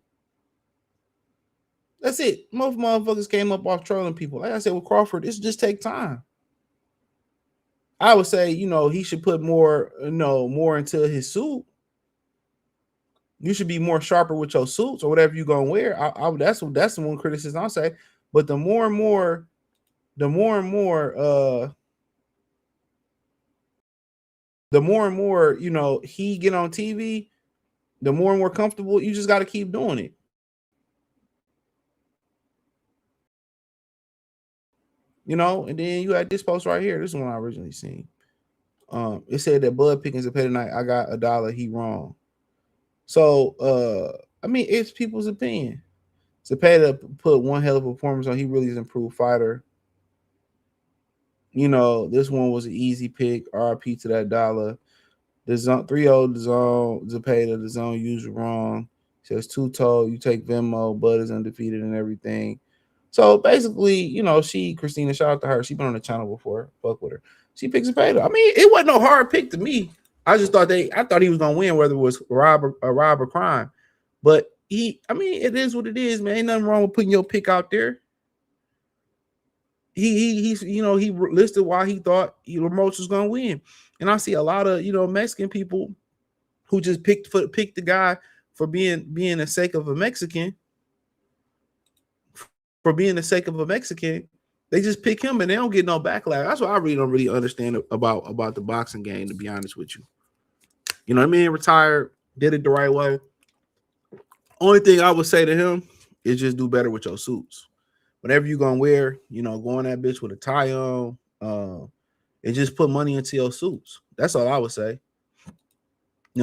That's it. Most motherfuckers came up off trolling people. Like I said with Crawford, it's just take time. I would say, he should put more into his suit. You should be more sharper with your suits or whatever you're gonna wear. That's the one criticism I'll say. But the more and more he get on TV, the more and more comfortable. You just got to keep doing it. And then you had this post right here. This is one I originally seen. It said that Bud picking Zepeda night. I got $1. He wrong. So, it's people's opinion. Zepeda put one hell of a performance on. He really is an improved fighter. This one was an easy pick. RP to that $1. The zone 3-0, the zone, Zepeda, the zone used wrong. Says two-toe. You take Venmo. Bud is undefeated and everything. So basically, Christina, shout out to her. She's been on the channel before. Fuck with her. She picked Zepeda. It wasn't no hard pick to me. I thought he was gonna win, whether it was rob or crime. But it is what it is, man. Ain't nothing wrong with putting your pick out there. He listed why he thought Roach was gonna win. And I see a lot of Mexican people who just picked the guy for being the sake of a Mexican. For being the sake of a Mexican, they just pick him and they don't get no backlash. That's what I really don't really understand about the boxing game, to be honest with you. You know what I mean? Retired, did it the right way. Only thing I would say to him is just do better with your suits. whatever you gonna wear, go on that bitch with a tie on, and just put money into your suits. That's all I would say.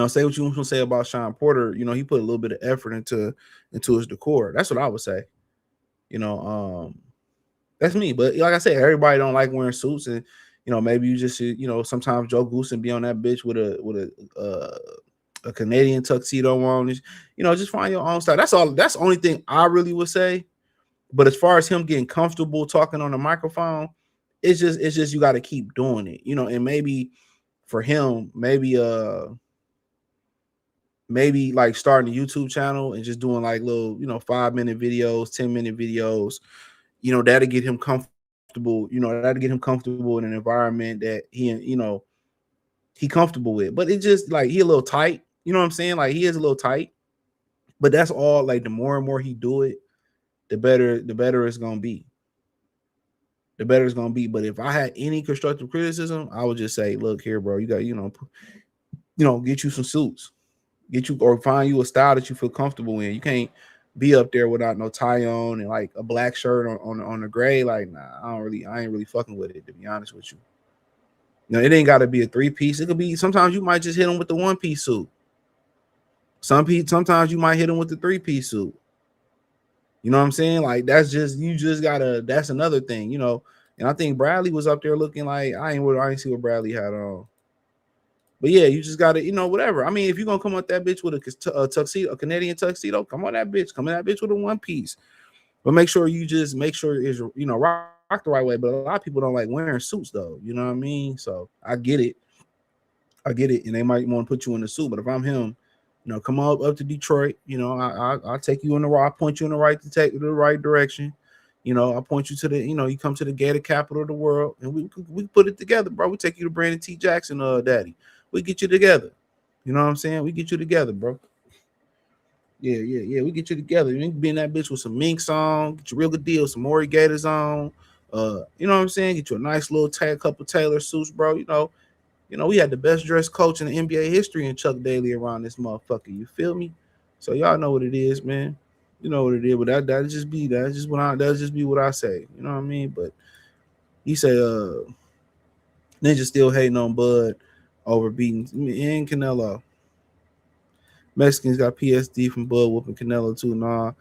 Say what you want to say about Sean Porter. He put a little bit of effort into his decor. That's what I would say. That's me. But like I said, everybody don't like wearing suits, and maybe you just sometimes Joe Goosen be on that bitch with a Canadian tuxedo on. Just find your own style. That's all. That's the only thing I really would say. But as far as him getting comfortable talking on the microphone, it's just you got to keep doing it. And maybe for him, maybe like starting a YouTube channel and just doing like little 5-minute videos, 10-minute videos. That'll get him comfortable. That'll get him comfortable in an environment that he comfortable with. But it just like he a little tight. You know what I'm saying? Like he is a little tight. But that's all. Like the more and more he do it, the better it's gonna be. The better it's gonna be. But if I had any constructive criticism, I would just say, look here, bro, you got get you some suits, or find you a style that you feel comfortable in. You can't be up there without no tie on and like a black shirt on the gray. Like, nah, I ain't really fucking with it, to be honest with you. It ain't got to be a 3-piece. It could be, sometimes you might just hit them with the 1-piece suit. Sometimes you might hit them with the 3-piece suit. You know what I'm saying? Like that's another thing, And I think Bradley was up there looking like I ain't see what Bradley had on. But yeah, you just gotta, whatever. I mean, if you're gonna come up that bitch with a tuxedo, a Canadian tuxedo, come on that bitch. Come on that bitch with a 1-piece. But make sure it's rock the right way. But a lot of people don't like wearing suits though. You know what I mean? So I get it. And they might want to put you in a suit. But if I'm him, come up to Detroit. I'll take you in the right, point you in the right direction. I'll point you to the, you come to the gated capital of the world, and we put it together, bro. We take you to Brandon T. Jackson, daddy. We get you together. You know what I'm saying? We get you together, bro. Yeah. We get you together. You can be in that bitch with some Minks on, get you a real good deal, some Maury Gators on. You know what I'm saying? Get you a nice little couple Taylor suits, bro. We had the best dressed coach in the NBA history in Chuck Daly around this motherfucker. You feel me? So y'all know what it is, man. You know what it is, but that'll just be what I say. You know what I mean? But he said Ninja still hating on Bud over beating and Canelo. Mexicans got PSD from Bud whooping Canelo too. Nah,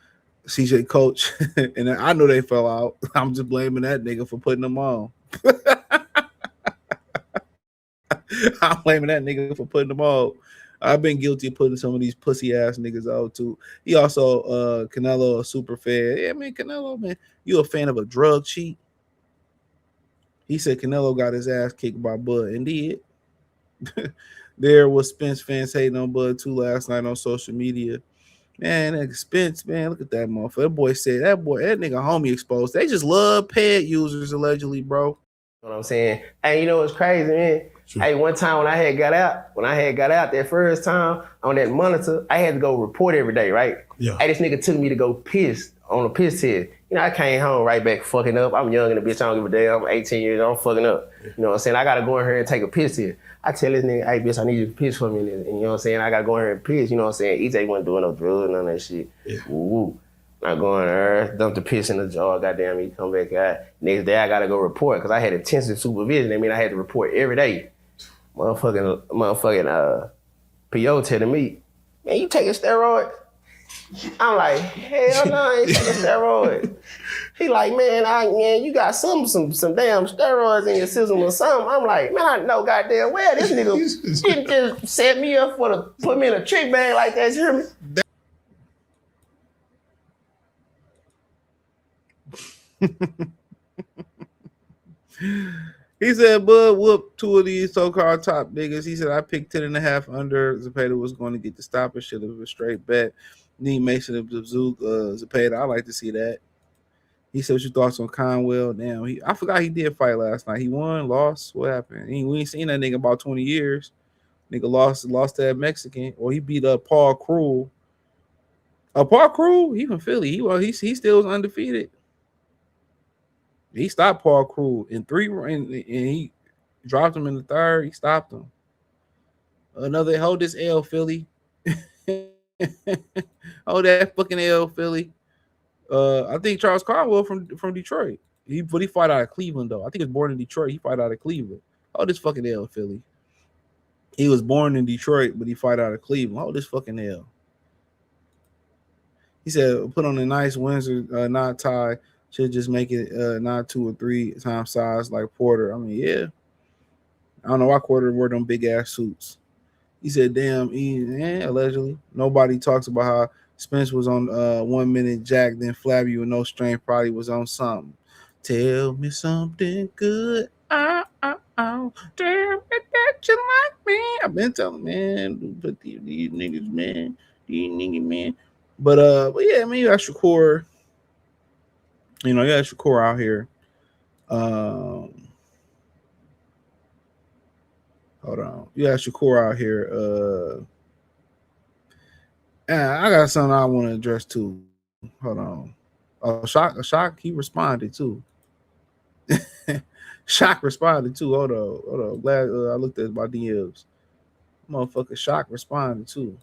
CJ coach, and I know they fell out. I'm just blaming that nigga for putting them on. I'm blaming that nigga for putting them on. I've been guilty of putting some of these pussy ass niggas out too. He also Canelo a super fan. Yeah, man, Canelo, man, you a fan of a drug cheat? He said Canelo got his ass kicked by Bud, and did. There was Spence fans hating on Bud too last night on social media. Man, that Spence, man, look at that motherfucker. That boy said that nigga homie exposed. They just love pad users allegedly, bro. You know what I'm saying? Hey, you know what's crazy, man? Hey, one time when I had got out that first time on that monitor, I had to go report every day, right? Yeah. Hey, this nigga took me to go piss on a piss test. I came home right back fucking up. I'm young in the bitch. I don't give a damn. I'm 18 years old. I'm fucking up. You know what I'm saying? I got to go in here and take a piss test. I tell this nigga, hey, bitch, I need you to piss for me. And you know what I'm saying? I got to go in here and piss. You know what I'm saying? EJ wasn't doing no drugs, none of that shit. Yeah. Woo. I go in there, dump the piss in the jar, goddamn me, come back out. Next day, I got to go report because I had intensive supervision. I mean, I had to report every day. Motherfucking PO telling me, man, you taking steroids? I'm like, hell no, I ain't taking steroids. He like, man, you got some damn steroids in your system or something. I'm like, man, I know goddamn well this nigga didn't just set me up put me in a trick bag like that. You hear me? He said Bud whooped 2 of these so-called top niggas. He said I picked 10.5 under. Zepeda was going to get the stopper. Should have a straight bet. Need Mason of Zepeda. I like to see that. He said, "What's your thoughts on Conwell?" Damn, I forgot he did fight last night. He won, lost. What happened? We ain't seen that nigga about 20 years. Nigga lost that Mexican, or he beat up Paul Cruel. Paul Cruel, he from Philly. He still was undefeated. He stopped Paul Cruel in 3 and he dropped him in the 3rd. He stopped him. Another hold this L, Philly. Hold that fucking L, Philly. I think Charles Caldwell from Detroit. But he fight out of Cleveland though. I think he was born in Detroit. He fight out of Cleveland. Oh, this fucking hell, Philly. He was born in Detroit, but he fight out of Cleveland. Oh, this fucking hell. He said, put on a nice Windsor knot tie. Should just make it not 2 or 3 times size like Porter. I mean, yeah. I don't know why Porter wore them big ass suits. He said, damn, allegedly. Nobody talks about how Spence was on 1 minute Jack, then Flabby with no strength probably was on something. Tell me something good. Damn it that you like me. I've been telling, man, but these niggas, man. But yeah, I mean, you got Shakur. You know, you got Shakur out here. Hold on. You got Shakur out here. I got something I want to address too. Hold on. Shock, he responded too. Shock responded too. Hold on. Glad I looked at my DMs. Motherfucker, Shock responded too.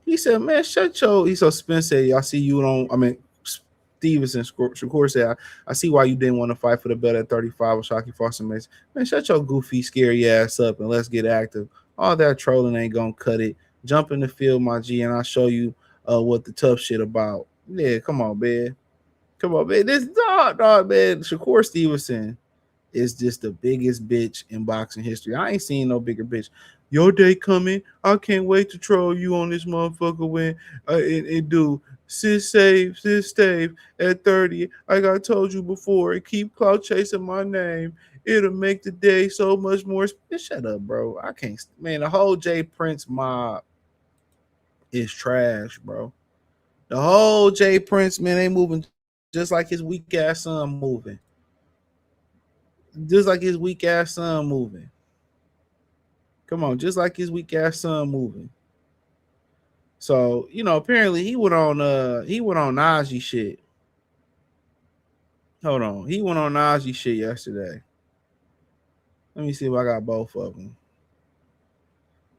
He said, man, shut your. He so Spence said, I see you don't. I mean, Stevenson, Shakur said, I see why you didn't want to fight for the belt at 35 with Shockey Foster Mason. Man, shut your goofy, scary ass up and let's get active. All that trolling ain't gonna cut it. Jump in the field, my G, and I'll show you what the tough shit about. Yeah, come on, man. Come on, man. This dog, man. Shakur Stevenson is just the biggest bitch in boxing history. I ain't seen no bigger bitch. Your day coming. I can't wait to troll you on this motherfucker when and do sis save at 30. Like I told you before, keep clout chasing my name. It'll make the day so much more. Shut up, bro. I can't. Man, the whole J Prince mob is trash, bro. The whole J Prince, man, they moving just like his weak ass son moving. Just like his weak ass son moving. Come on, just like his weak ass son moving. So, you know, apparently he went on Najee shit. Hold on. He went on Najee shit yesterday. Let me see if I got both of them.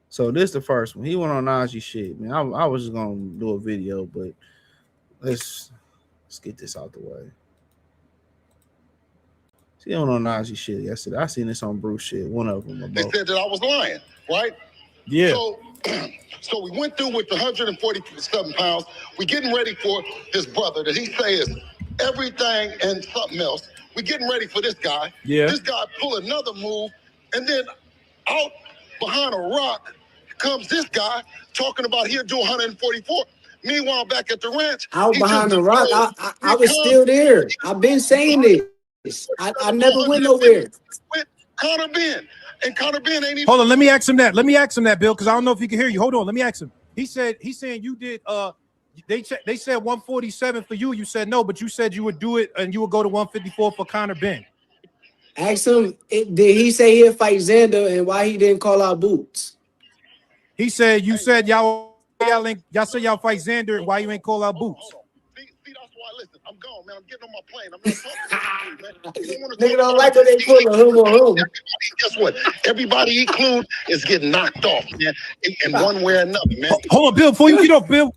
So this is the first one. He went on Najee shit, man. I was just gonna do a video, but let's get this out the way. He went on Najee shit yesterday. I seen this on Bruce shit. One of them. They said that I was lying, right? Yeah. So we went through with the 147 pounds. We getting ready for his brother that he says everything and something else. We getting ready for this guy. Yeah. This guy pull another move, and then out behind a rock comes this guy talking about he'll do 144. Meanwhile, back at the ranch, Out behind the rock, I was still there. I've been saying this. I never went nowhere. With Conor Ben. And Conor Ben ain't even. Hold on, let me ask him that. Let me ask him that, Bill, because I don't know if he can hear you. Hold on, let me ask him. He's saying you did. They said 147 for you. You said no, but you said you would do it and you would go to 154 for Conor Ben. Ask him, did he say he'll fight Xander and why he didn't call out Boots? He said y'all said y'all fight Xander and why you ain't call out Boots. See, that's why. Listen, I'm gone, man. I'm getting on my plane. I'm not talking to you, man. Nigga don't like when they pull a hum on hum. Guess what? Everybody he includes is getting knocked off, man, in one way or another, man. Hold on, Bill, before you get off, Hold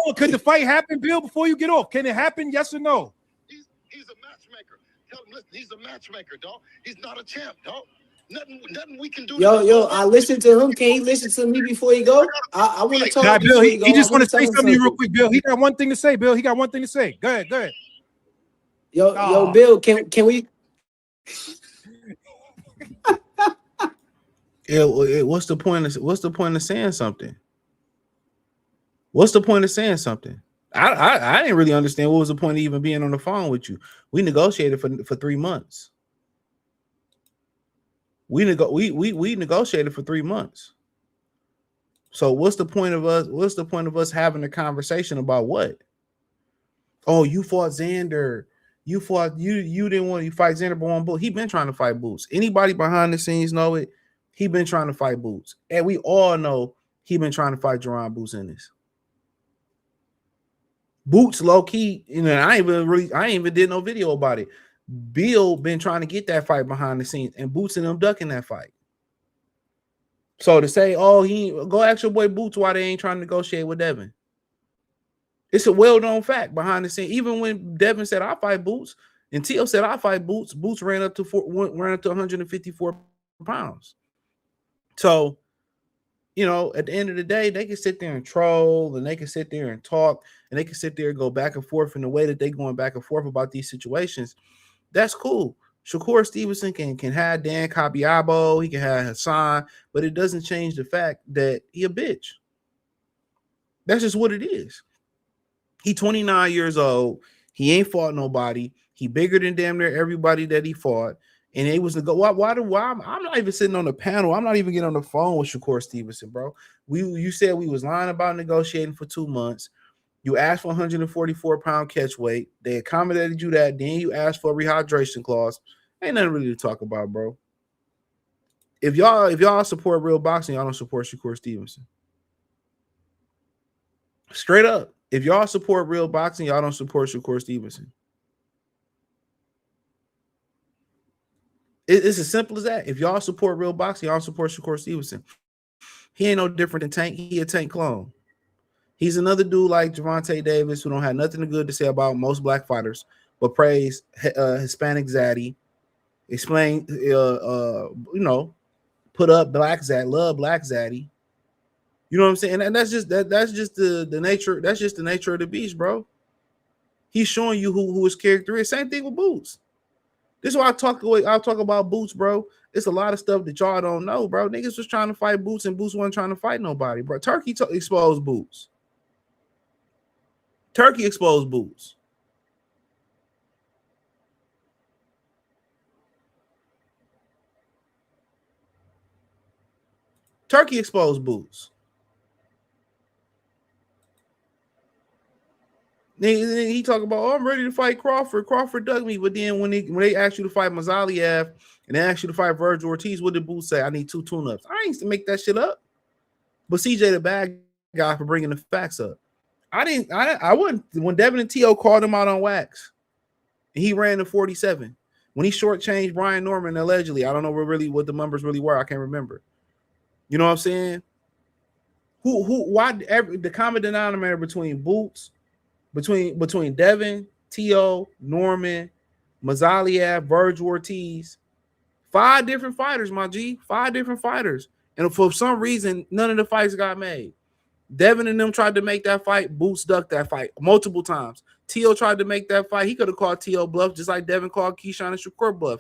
on, could the fight happen, Bill, before you get off? Can it happen, yes or no? He's a matchmaker. Tell him, listen, he's a matchmaker, dog. He's not a champ, dog. Nothing we can do. Yo, I listened to him. Can he listen to me before he go? I want to talk. Nah, Bill, he just want to say something to you real quick. quick, Bill. He got one thing to say, Bill. He got one thing to say. Go ahead. Yo, Bill, can we? What's the point of saying something? What's the point of saying something? I didn't really understand what was the point of even being on the phone with you. We negotiated for 3 months. We negotiated for 3 months. So what's the point of us having a conversation about what? Oh, you fought Xander. You didn't want to fight Xander, but on Boots. He been trying to fight Boots. Anybody behind the scenes know it. He been trying to fight Boots. And we all know he been trying to fight Jerron Boots in this. Boots low key, you know, I ain't even did no video about it. Bill been trying to get that fight behind the scenes, and Boots and them ducking that fight. So to say, oh, he go ask your boy Boots why they ain't trying to negotiate with Devin. It's a well-known fact behind the scene. Even when Devin said I fight Boots, and T.O. said I fight Boots, Boots ran up to 154 pounds. So, at the end of the day, they can sit there and troll, and they can sit there and talk, and they can sit there and go back and forth in the way that they going back and forth about these situations. That's cool. Shakur Stevenson can have Dan Cabiabo, he can have Hassan, but it doesn't change the fact that he a bitch. That's just what it is. He 29 years old. He ain't fought nobody. He bigger than damn near everybody that he fought. And it was to go. Why? I'm not even sitting on the panel. I'm not even getting on the phone with Shakur Stevenson, bro. You said we was lying about negotiating for 2 months. You asked for 144-pound catch weight. They accommodated you that. Then you asked for a rehydration clause. Ain't nothing really to talk about, bro. If y'all support real boxing, y'all don't support Shakur Stevenson. Straight up. If y'all support real boxing, y'all don't support Shakur Stevenson. It's as simple as that. If y'all support real boxing, y'all support Shakur Stevenson. He ain't no different than Tank. He a Tank clone. He's another dude like Gervonta Davis who don't have nothing good to say about most black fighters, but praise Hispanic Zaddy, explain, put up Black Zaddy, love Black Zaddy. You know what I'm saying? And that's just the nature. That's just the nature of the beast, bro. He's showing you who his character is. Same thing with Boots. This is why I'll talk about Boots, bro. It's a lot of stuff that y'all don't know, bro. Niggas was trying to fight Boots, and Boots wasn't trying to fight nobody, bro. Turkey exposed Boots. Turkey exposed Boots. Turkey exposed Boots. Then he talk about, I'm ready to fight Crawford. Crawford dug me, but then when they asked you to fight Mazaliev and they asked you to fight Virgil Ortiz, what did Boots say? I need 2 tune-ups. I ain't to make that shit up. But CJ the bad guy for bringing the facts up. I wouldn't. When Devin and T.O. called him out on wax, and he ran to 47. When he shortchanged Brian Norman allegedly, I don't know what the numbers really were. I can't remember. You know what I'm saying? Why the common denominator between Boots, between Devin, T.O., Norman, Mazaliev, Virgil Ortiz, 5 different fighters, my G, 5 different fighters. And for some reason, none of the fights got made. Devin and them tried to make that fight. Boots ducked that fight multiple times. T.O. tried to make that fight. He could have called T.O. bluff, just like Devin called Keyshawn and Shakur bluff.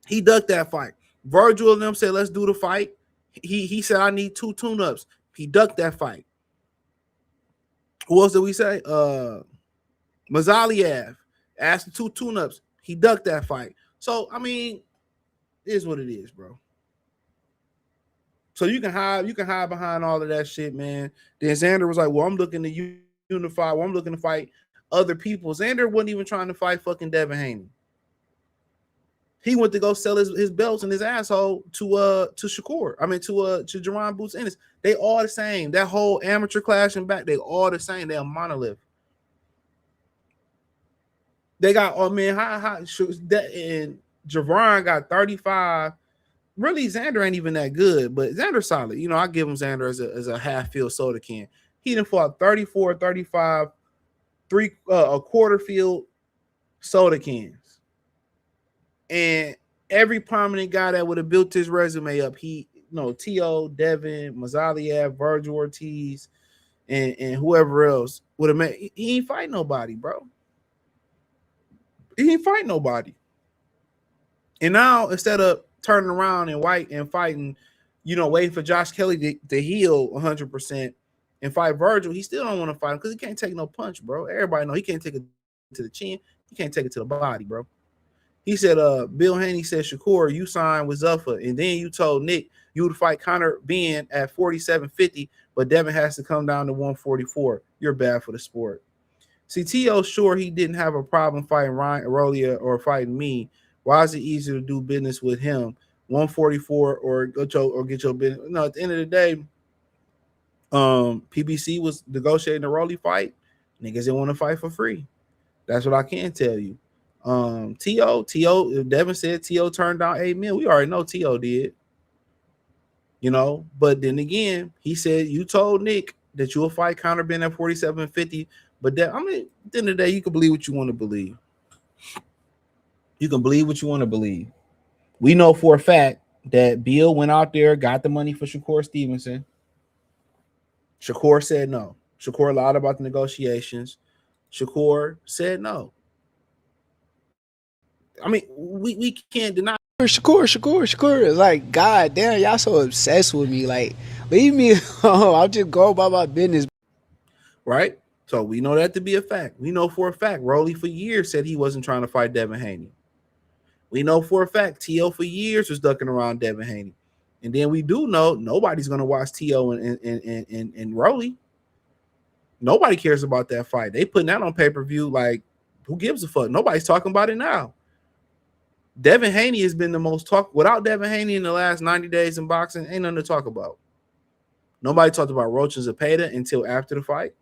He ducked that fight. Virgil and them said, let's do the fight. He said, I need 2 tune-ups. He ducked that fight. Who else did we say? Mazaliev asked for 2 tune-ups. He ducked that fight. So, I mean, it is what it is, bro. So you can hide behind all of that shit, man. Then Xander was like, well, I'm looking to unify. Well, I'm looking to fight other people. Xander wasn't even trying to fight fucking Devin Haney. He went to go sell his belts and his asshole to Shakur. I mean to Jerron Boots Ennis. They all the same. That whole amateur clash and back, they all the same. They're a monolith. They got that, and Jerron got 35. Really, Xander ain't even that good, but Xander's solid. You know, I give him Xander as a half-field soda can. He done fought 34, 35, a quarter field soda cans. And every prominent guy that would have built his resume up, T.O., Devin, Mazaliev, Virgil Ortiz, and whoever else would have made. He ain't fight nobody, bro. He ain't fight nobody. And now, instead of turning around and fighting, waiting for Josh Kelly to heal 100% and fight Virgil, he still don't want to fight him because he can't take no punch, bro. Everybody know he can't take it to the chin. He can't take it to the body, bro. He said, Bill Haney said, Shakur, you signed with Zuffa, and then you told Nick you would fight Conor Benn at 47.50, but Devin has to come down to 144. You're bad for the sport. See, T.O. sure he didn't have a problem fighting Ryan Arolia or fighting me. Why is it easier to do business with him? 144 or get your business. No, at the end of the day, PBC was negotiating a Rolly fight. Niggas didn't want to fight for free. That's what I can tell you. T.O. Devin said T.O. turned down $8 million. We already know T.O. did. But then again, he said you told Nick that you'll fight Conor Ben at 47-50. But that, I mean, at the end of the day, you can believe what you want to believe. You can believe what you want to believe. We know for a fact that Bill went out there, got the money for Shakur Stevenson. Shakur said no. Shakur lied about the negotiations. Shakur said no. I mean, we can't deny. Shakur. Like, God damn, y'all so obsessed with me. Like, leave me alone. I'll just go about my business. Right? So we know that to be a fact. We know for a fact Rolly for years said he wasn't trying to fight Devin Haney. We know for a fact T.O. for years was ducking around Devin Haney. And then we do know nobody's going to watch T.O. and Rolly. Nobody cares about that fight. They putting that on pay-per-view. Like, who gives a fuck? Nobody's talking about it now. Devin Haney has been the most talk. Without Devin Haney in the last 90 days in boxing, ain't nothing to talk about. Nobody talked about Roach and Zepeda until after the fight.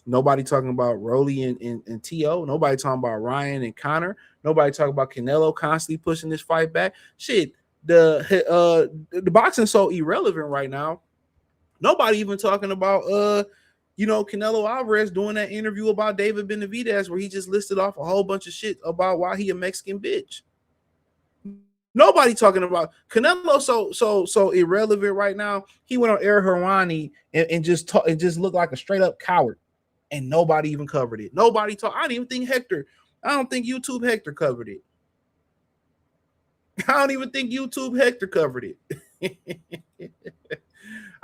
Nobody talking about Rolly and T.O. Nobody talking about Ryan and Conor. Nobody talking about Canelo constantly pushing this fight back. Shit, the boxing's so irrelevant right now. Nobody even talking about Canelo Alvarez doing that interview about David Benavidez where he just listed off a whole bunch of shit about why he a Mexican bitch. Nobody talking about Canelo so irrelevant right now. He went on Air Harani and just looked like a straight up coward. And nobody even covered it. Nobody talked. I don't even think I don't think YouTube Hector covered it. I don't even think YouTube Hector covered it.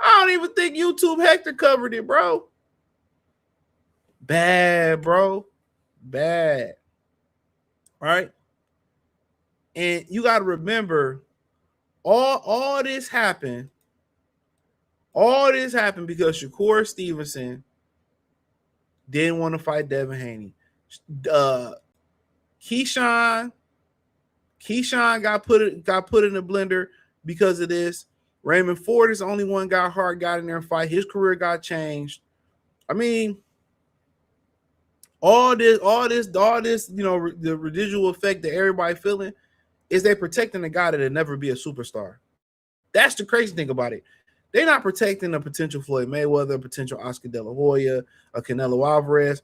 I don't even think YouTube Hector covered it, bro. Bad, bro. Bad. Right? And you got to remember, all this happened. All this happened because Shakur Stevenson didn't want to fight Devin Haney. Keyshawn got put in the blender because of this. Raymond Ford is the only one got in there and fight. His career got changed. I mean, all this, the residual effect that everybody feeling is they protecting a guy that'll never be a superstar. That's the crazy thing about it. They're not protecting a potential Floyd Mayweather, a potential Oscar De La Hoya, a Canelo Alvarez.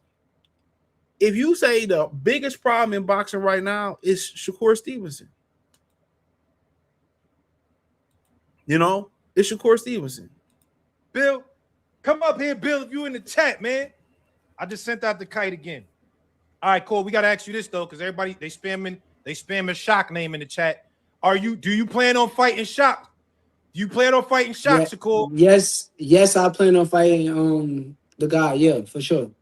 If you say the biggest problem in boxing right now is Shakur Stevenson, it's Shakur Stevenson. Bill, come up here, Bill, if you in the chat, man. I just sent out the kite again. All right, cool. We got to ask you this, though, because everybody, they spamming Shock name in the chat. Do you plan on fighting Shock? You plan on fighting Shock, Yeah, Shakur? Yes, I plan on fighting the guy. Yeah, for sure.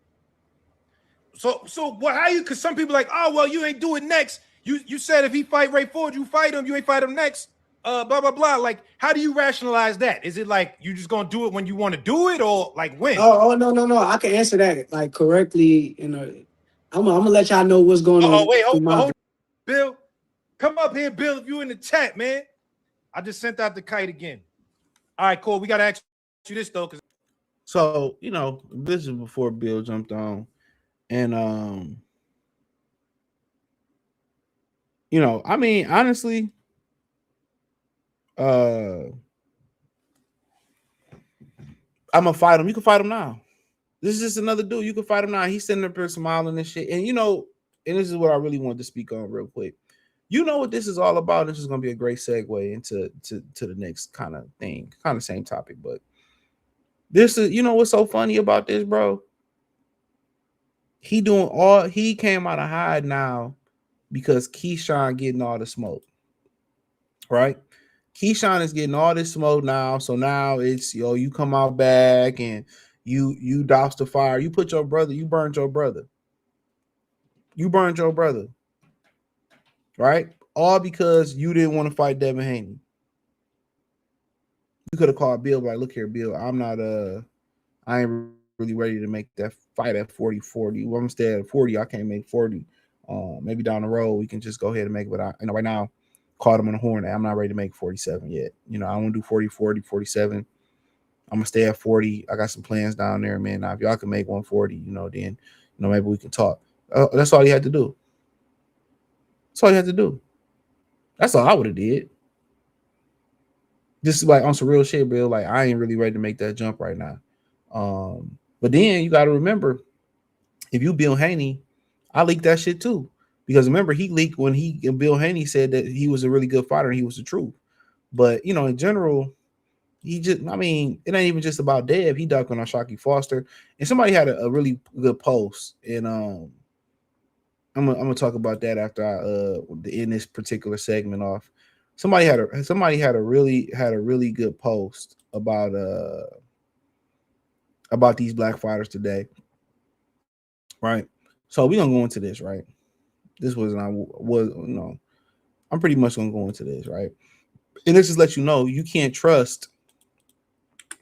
So what? How you? Because some people like, oh well, you ain't do it next. You said if he fight Ray Ford, you fight him. You ain't fight him next. Blah blah blah. Like, how do you rationalize that? Is it like you just gonna do it when you want to do it, or like when? Oh no. I can answer that like correctly. I'm gonna let y'all know what's going on. Oh wait, hold on. Bill, come up here, Bill, if you in the chat, man. I just sent out the kite again. All right, cool. We got to ask you this, though. So, this is before Bill jumped on. And, I mean, honestly, I'm going to fight him. You can fight him now. This is just another dude. You can fight him now. He's sitting up there smiling and shit. And, and this is what I really wanted to speak on real quick. You know what this is all about. This is going to be a great segue into the next kind of thing, kind of same topic. But this is, what's so funny about this, bro? He came out of hide now because Keyshawn getting all the smoke, right? Keyshawn is getting all this smoke now. So now it's, you come out back and you douse the fire. You burned your brother. Right? All because you didn't want to fight Devin Haney. You could have called Bill, like, look here, Bill, I ain't really ready to make that fight at 40. Well, I'm gonna stay at 40. I can't make 40. Maybe down the road we can just go ahead and make it. But right now, caught him on the horn. I'm not ready to make 47 yet. I want to do 40, 47. I'm gonna stay at 40. I got some plans down there, man. Now, if y'all can make 140, then maybe we can talk. That's all you had to do. That's all you had to do. That's all I would have did. Just like on some real shit, Bill. Like, I ain't really ready to make that jump right now. But then you got to remember, if you Bill Haney, I leaked that shit too. Because remember, he leaked when Bill Haney said that he was a really good fighter and he was the truth. But in general, it ain't even just about Deb. He ducked on Shakur Foster. And somebody had a really good post. And I'm gonna talk about that after I end this particular segment off. Somebody had a really good post about these black fighters today. Right. So we're gonna go into this, right? This I'm pretty much gonna go into this, right? And this just let you know you can't trust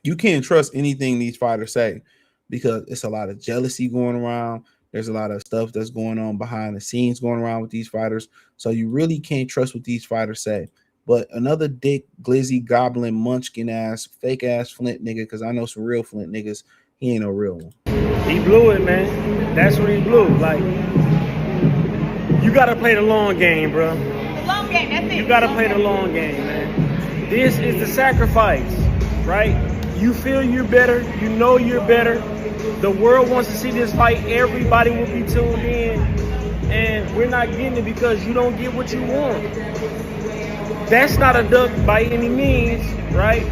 anything these fighters say, because it's a lot of jealousy going around. There's a lot of stuff that's going on behind the scenes going around with these fighters. So you really can't trust what these fighters say. But another dick, glizzy, goblin, munchkin ass, fake ass Flint nigga, because I know some real Flint niggas, he ain't no real one. He blew it, man. That's what he blew. Like, you gotta play the long game, bro. The long game, that's it. You gotta play the long game, man. This is the sacrifice, right? You feel you're better. You know you're better. The world wants to see this fight. Everybody will be tuned in. And we're not getting it because you don't get what you want. That's not a duck by any means, right?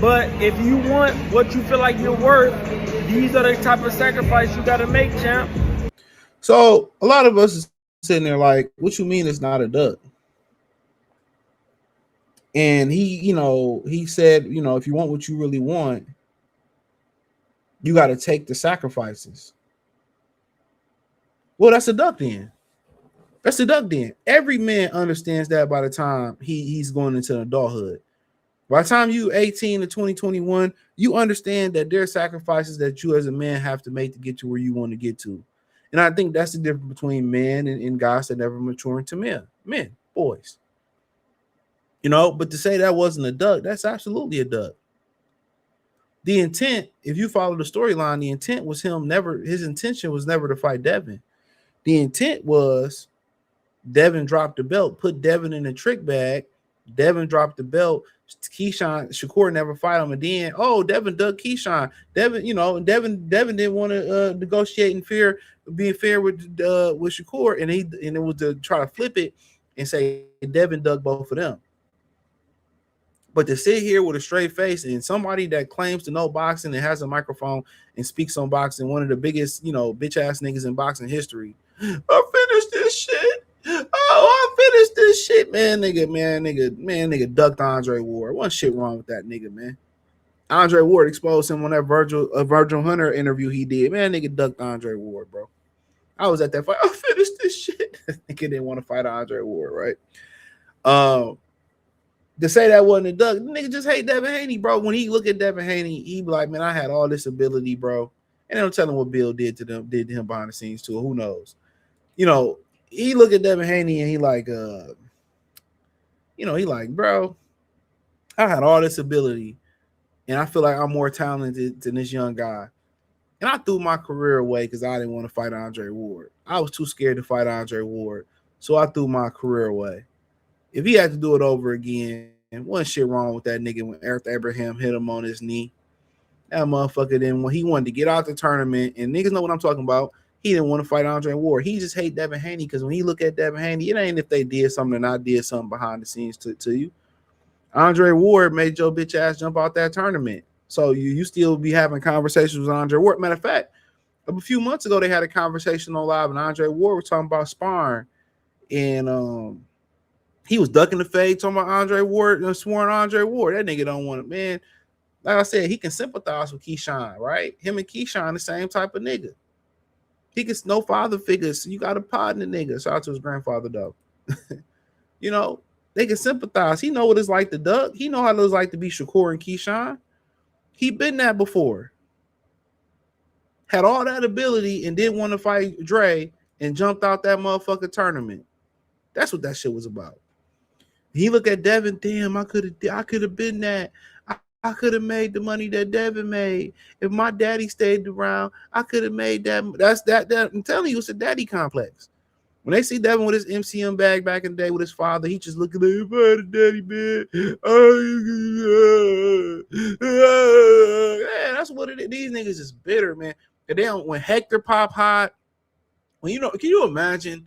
But if you want what you feel like you're worth, these are the type of sacrifice you got to make, champ. So a lot of us is sitting there like, what you mean it's not a duck? And he said, if you want what you really want, you got to take the sacrifices. Well, that's a duck then. That's a duck then. Every man understands that by the time he's going into adulthood. By the time you 18 to 2021, you understand that there are sacrifices that you as a man have to make to get to where you want to get to. And I think that's the difference between men and guys that never mature into men, boys. But to say that wasn't a duck, that's absolutely a duck. The intent, if you follow the storyline, the intent was his intention was never to fight Devin. The intent was Devin dropped the belt, put Devin in a trick bag. Devin dropped the belt. Shakur never fight him. And then, Devin dug Keyshawn. Devin didn't want to negotiate and being fair with Shakur. And it was to try to flip it and say Devin dug both of them. But to sit here with a straight face and somebody that claims to know boxing and has a microphone and speaks on boxing, one of the biggest, bitch ass niggas in boxing history. I finished this shit. I finished this shit, man. Nigga ducked Andre Ward. Wasn't shit wrong with that nigga, man. Andre Ward exposed him on that Virgil Hunter interview he did. Man, nigga ducked Andre Ward, bro. I was at that fight. I finished this shit. Nigga didn't want to fight Andre Ward, right? To say that wasn't a duck, nigga just hate Devin Haney, bro. When he look at Devin Haney, he be like, man, I had all this ability, bro. And I'm telling what Bill did to him behind the scenes too. Who knows? He look at Devin Haney and he like, bro, I had all this ability and I feel like I'm more talented than this young guy. And I threw my career away because I didn't want to fight Andre Ward. I was too scared to fight Andre Ward. So I threw my career away. If he had to do it over again, wasn't shit wrong with that nigga when Eric Abraham hit him on his knee. That motherfucker then when he wanted to get out the tournament, and niggas know what I'm talking about, he didn't want to fight Andre Ward. He just hate Devin Haney because when he look at Devin Haney, it ain't if they did something and I did something behind the scenes to you. Andre Ward made your bitch ass jump out that tournament. So you still be having conversations with Andre Ward. Matter of fact, a few months ago, they had a conversation on live and Andre Ward was talking about sparring. And he was ducking the fade, talking about Andre Ward, sworn Andre Ward. That nigga don't want it, man. Like I said, he can sympathize with Keyshawn, right? Him and Keyshawn, the same type of nigga. He gets no father figures. You got a partner nigga. Shout out to his grandfather, though. They can sympathize. He know what it's like to duck. He know how it was like to be Shakur and Keyshawn. He been that before. Had all that ability and didn't want to fight Dre and jumped out that motherfucking tournament. That's what that shit was about. He look at Devin, damn, I could have been that. I could have made the money that Devin made. If my daddy stayed around, I could have made that. That's that. I'm telling you, it's a daddy complex. When they see Devin with his MCM bag back in the day with his father, he just looking at him, oh, daddy, man. Yeah, that's what it these niggas is bitter, man. And they don't, when Hector pop hot, when can you imagine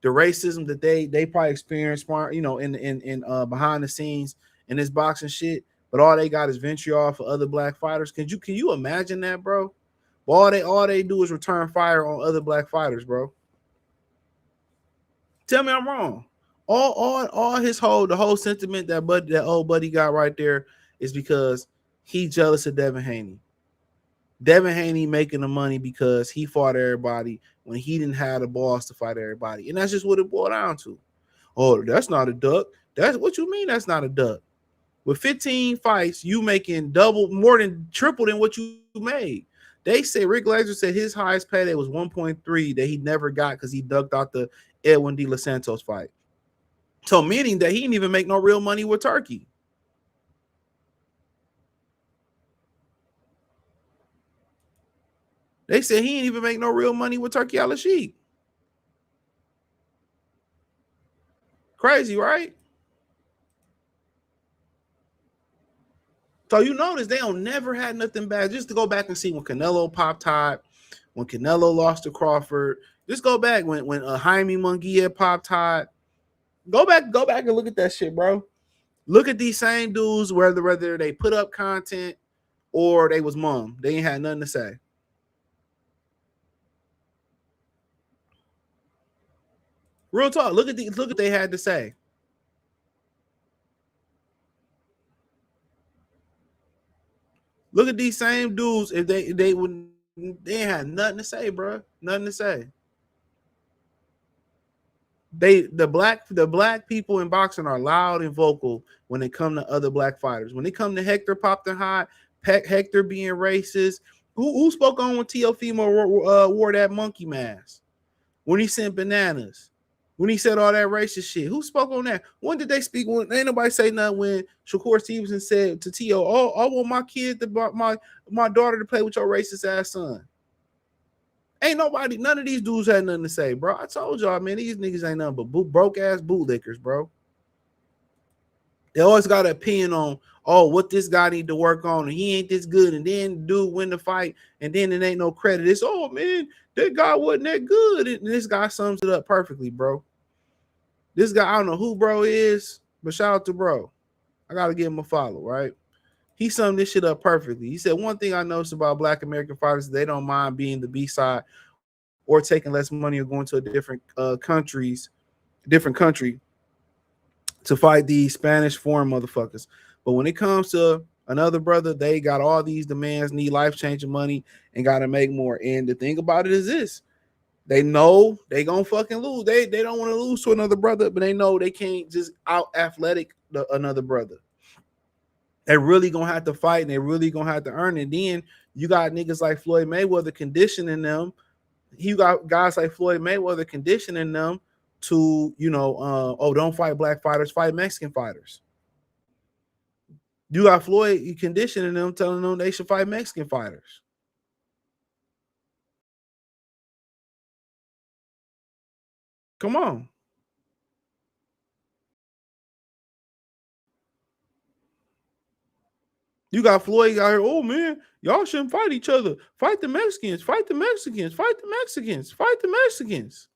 the racism that they probably experienced, in behind the scenes in this boxing shit, but all they got is vitriol for other black fighters. Can you imagine that, bro? All they do is return fire on other black fighters, bro. Tell me I'm wrong. All the whole sentiment that old buddy got right there is because he jealous of Devin Haney. Devin Haney making the money because he fought everybody when he didn't have the balls to fight everybody. And that's just what it boiled down to. Oh, that's not a duck. That's what you mean that's not a duck. With 15 fights, you making more than triple than what you made. They say Rick Laser said his highest payday was 1.3 that he never got because he ducked out the Edwin De Los Santos fight. So meaning that he didn't even make no real money with Turkey. They said he didn't even make no real money with Turkey Al-Sheikh. Crazy, right? So you notice they don't never had nothing bad. Just to go back and see when Canelo popped hot, when Canelo lost to Crawford. Just go back when Jaime Munguia popped hot. Go back and look at that shit, bro. Look at these same dudes, whether they put up content or they was mum. They ain't had nothing to say. Real talk. Look what they had to say. Look at these same dudes. If they had nothing to say, bro. Nothing to say. The black people in boxing are loud and vocal when it come to other black fighters. When it come to Hector popping hot, Hector being racist. Who spoke on when Teofimo wore that monkey mask? When he sent bananas? When he said all that racist shit? Who spoke on that? When did they speak? When ain't nobody say nothing when Shakur Stevenson said to Tio, "Oh, I want my kid my daughter to play with your racist ass son." Ain't nobody, none of these dudes had nothing to say, bro. I told y'all, man, these niggas ain't nothing but broke ass bootlickers, bro. They always got an opinion on, what this guy need to work on, and he ain't this good, and then dude win the fight, and then it ain't no credit. It's, man, that guy wasn't that good. And this guy sums it up perfectly, bro. This guy, I don't know who bro is, but shout out to bro. I gotta give him a follow, right? He summed this shit up perfectly. He said, one thing I noticed about Black American fighters, they don't mind being the B-side or taking less money or going to a different country to fight these Spanish foreign motherfuckers. But when it comes to another brother, they got all these demands, need life-changing money, and got to make more. And the thing about it is this. They know they gonna fucking lose. They don't want to lose to another brother, but they know they can't just out-athletic another brother. They really gonna have to fight, and they really gonna have to earn it. Then you got niggas like Floyd Mayweather conditioning them. You got guys like Floyd Mayweather conditioning them to, don't fight black fighters, fight Mexican fighters. You got Floyd conditioning them, telling them they should fight Mexican fighters. Come on. You got Floyd out here, man, y'all shouldn't fight each other. Fight the Mexicans, fight the Mexicans, fight the Mexicans, fight the Mexicans.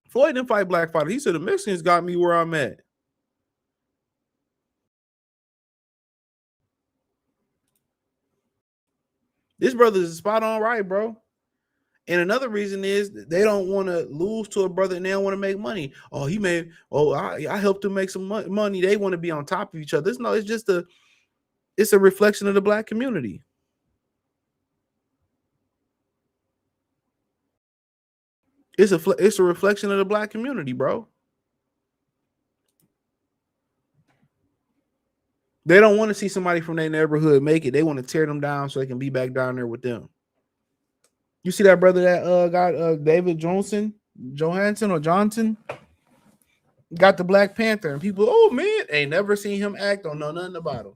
Floyd didn't fight black fighters. He said the Mexicans got me where I'm at. This brother is spot on right, bro. And another reason is they don't want to lose to a brother and they don't want to make money. I helped them make some money. They want to be on top of each other. It's a reflection of the black community. It's a reflection of the black community, bro. They don't want to see somebody from their neighborhood make it. They want to tear them down so they can be back down there with them. You see that brother that got David Johnson got the Black Panther, and people, man, ain't never seen him act or know nothing about him.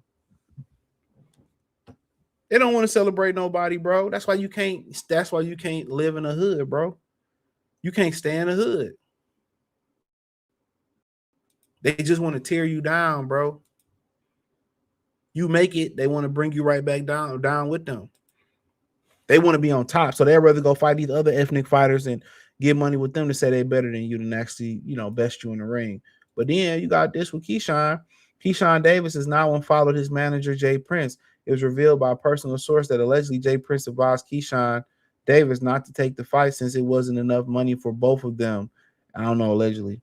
They don't want to celebrate nobody, bro. That's why you can't live in a hood, bro. You can't stay in the hood. They just want to tear you down, bro. You make it, they want to bring you right back down with them. They want to be on top, so they'd rather go fight these other ethnic fighters and get money with them to say they're better than you than actually, best you in the ring. But then you got this with Keyshawn. Keyshawn Davis has now unfollowed his manager, Jay Prince. It was revealed by a personal source that allegedly Jay Prince advised Keyshawn Davis not to take the fight since it wasn't enough money for both of them. I don't know, allegedly.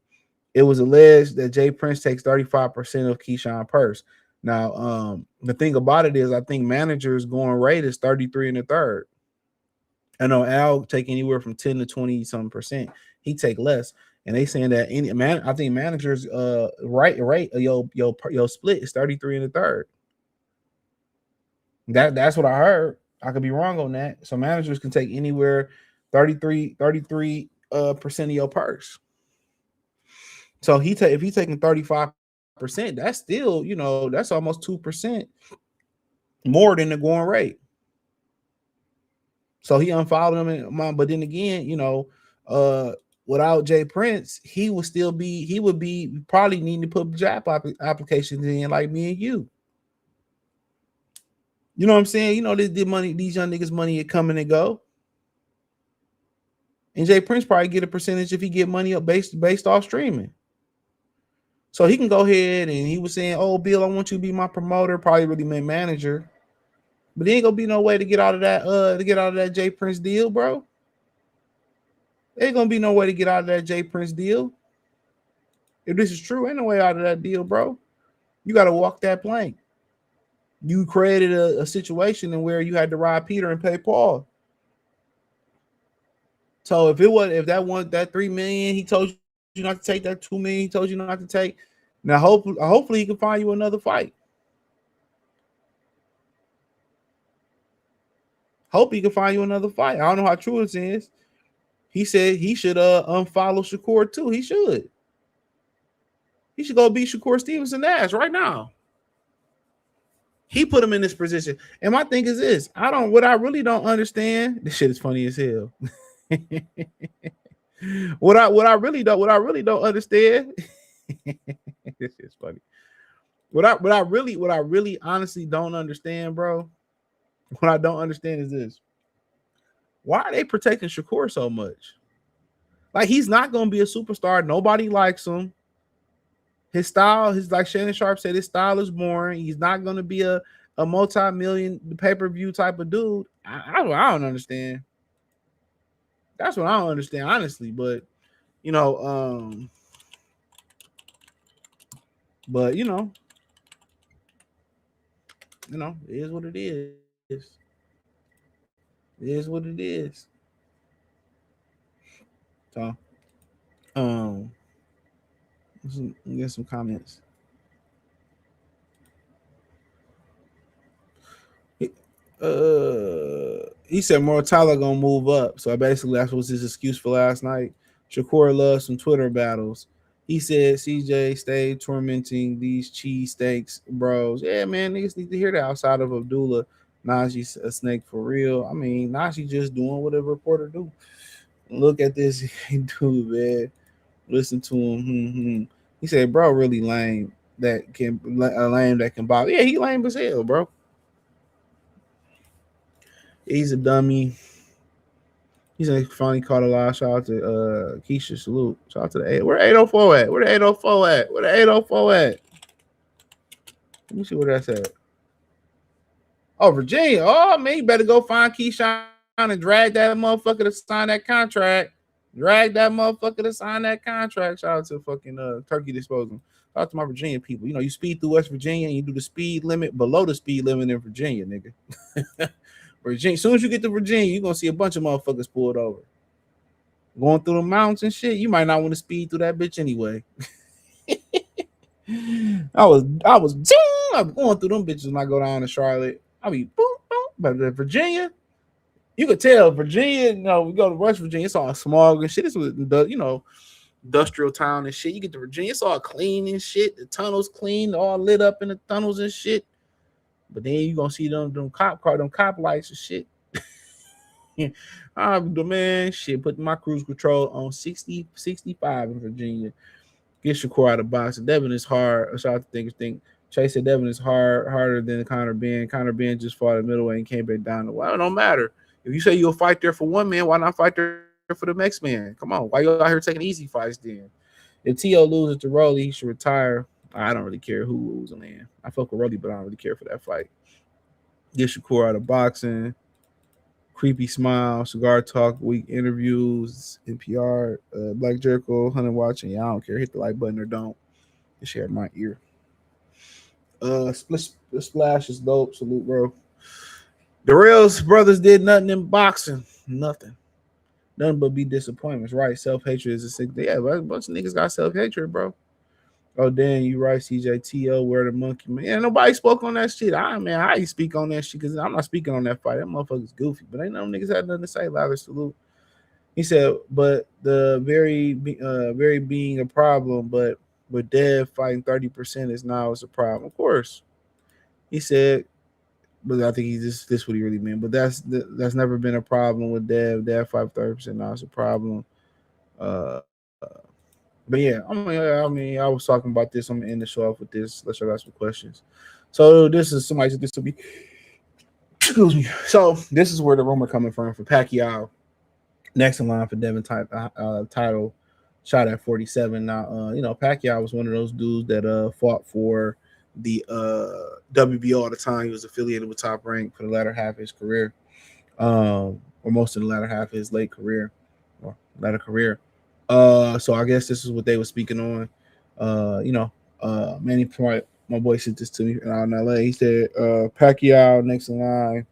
It was alleged that Jay Prince takes 35% of Keyshawn purse. Now, the thing about it is, I think managers going rate is 33 and a third. I know Al take anywhere from 10 to 20 some percent. He take less. And they saying that I think managers rate your split is 33 and a third. That's what I heard. I could be wrong on that. So managers can take anywhere 33% of your purse. So if he's taking 35%, that's still, that's almost 2% more than the going rate. So he unfollowed him, but then again, without Jay Prince, he would probably needing to put job applications in like me and you. You know what I'm saying? These young niggas' money it come and go. And Jay Prince probably get a percentage if he get money up based off streaming. So he can go ahead, and he was saying, "Oh, Bill, I want you to be my promoter." Probably really meant manager. But there ain't gonna be no way to get out of that Jay Prince deal, bro. There ain't gonna be no way to get out of that Jay Prince deal. If this is true, ain't no way out of that deal, bro. You gotta walk that plank. You created a situation in where you had to rob Peter and pay Paul. So if that $3 million, he told you not to take, that $2 million, he told you not to take. Now hopefully he can find you another fight. Hope he can find you another fight. I don't know how true this is. He said he should unfollow Shakur too. He should. He should go beat Shakur Stevenson ass right now. He put him in this position. And my thing is this: what I really don't understand. This shit is funny as hell. what I really don't understand. This is funny. What I really honestly don't understand, bro. What I don't understand is this: why are they protecting Shakur so much? Like, he's not gonna be a superstar. Nobody likes him. His style, like Shannon Sharp said, his style is boring. He's not gonna be a multi-million pay-per-view type of dude. I don't understand. That's what I don't understand, honestly. But it is what it is. It is what it is. So, let's get some comments. He said Mortala gonna move up. So basically that was his excuse for last night. Shakur loves some Twitter battles. He said CJ stayed tormenting these cheesesteaks bros. Yeah, man, niggas need to hear that outside of Abdullah. Najee's a snake for real. I mean, Najee just doing what a reporter do. Look at this dude, man. Listen to him. He said, bro, really lame. That can bother. Yeah, he lame as hell, bro. He's a dummy. He's finally caught a lot. Shout out to Keisha. Salute. Shout out to the 8. Where 804 at? Where the 804 at? Where the 804 at? Let me see where that's at. Oh, Virginia. Oh, man, you better go find Keyshawn and drag that motherfucker to sign that contract. Drag that motherfucker to sign that contract. Shout out to fucking Turkey Disposal. Shout out to my Virginia people. You speed through West Virginia and you do the speed limit below the speed limit in Virginia, nigga. Virginia. As soon as you get to Virginia, you're going to see a bunch of motherfuckers pulled over. Going through the mountains and shit, you might not want to speed through that bitch anyway. I was going through them bitches when I go down to Charlotte. I be boom, boom. But Virginia, you could tell Virginia, we go to West Virginia, it's all smog and shit. It's industrial town and shit. You get to Virginia, it's all clean and shit. The tunnels clean, all lit up in the tunnels and shit. But then you gonna see them cop lights and shit. Man, shit, putting my cruise control on 60, 65 in Virginia. Get Shakur out of boxing. Devin is hard. Shout out to think Chase said Devin is harder than Conor Ben. Conor Ben just fought at middleweight and came back down. Well, it don't matter. If you say you'll fight there for one man, why not fight there for the next man? Come on, why you out here taking easy fights then? If T.O. loses to Rolly, he should retire. I don't really care who loses, man. I fuck with Rolly, but I don't really care for that fight. Get Shakur out of boxing. Creepy smile, cigar talk, weak interviews, NPR, Black Jericho, Hunter watching. Yeah, I don't care. Hit the like button or don't. It shared my ear. Splash is dope. Salute, bro. The Rails brothers did nothing in boxing. Nothing but be disappointments, right? Self-hatred is a sick thing. Yeah, a bunch of niggas got self-hatred, bro. Oh, damn, you right, CJTO, where the monkey, man. Yeah, nobody spoke on that shit. I ain't speak on that shit because I'm not speaking on that fight. That motherfucker's goofy. But ain't no niggas had nothing to say. Louder salute. He said, but the very being a problem, but with Dev fighting 30% is now is a problem. Of course. He said, but I think this what he really meant. But that's never been a problem with Dev. Dev fight 30% now is a problem. But yeah, I was talking about this. I'm gonna end the show off with this. Let's y'all got some questions. So this is somebody said this will be excuse me. So this is where the rumor coming from for Pacquiao. Next in line for Devin title shot at 47. Now Pacquiao was one of those dudes that fought for the WBO all the time. He was affiliated with Top Rank for the latter half of his career. Or most of the latter half of his late career or latter career. So I guess this is what they were speaking on. Manny, my boy sent this to me out in LA. He said Pacquiao next in line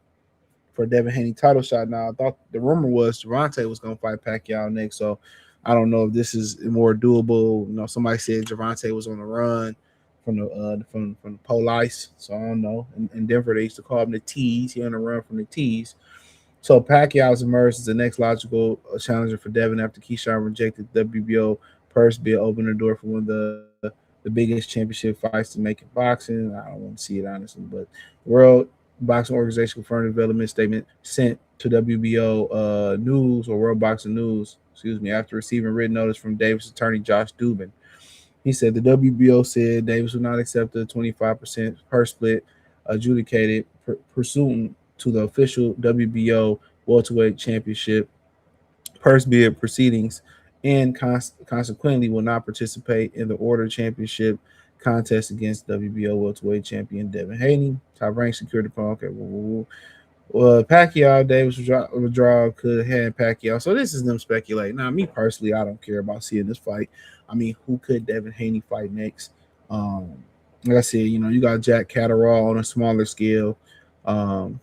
for Devin Haney title shot. Now I thought the rumor was Gervonta was gonna fight Pacquiao next, so I don't know if this is more doable. Somebody said Gervonta was on the run from the police, so I don't know. In Denver, they used to call him the T's. He on the run from the T's. So Pacquiao's emerged as the next logical challenger for Devin after Keyshawn rejected the WBO purse bid, opened the door for one of the biggest championship fights to make in boxing. I don't want to see it honestly, but the World Boxing Organization confirmed a development statement sent to WBO News or World Boxing News, after receiving written notice from Davis' attorney Josh Dubin. He said the WBO said Davis would not accept the 25% purse split adjudicated pursuant to the official WBO welterweight championship purse bid proceedings, and consequently will not participate in the order championship contest against WBO welterweight champion Devin Haney. Top rank secured the okay. Well, Pacquiao, Davis withdrawal could have Pacquiao. So this is them speculating. Now, me personally, I don't care about seeing this fight. I mean, who could Devin Haney fight next? Like I said, you got Jack Catterall on a smaller scale.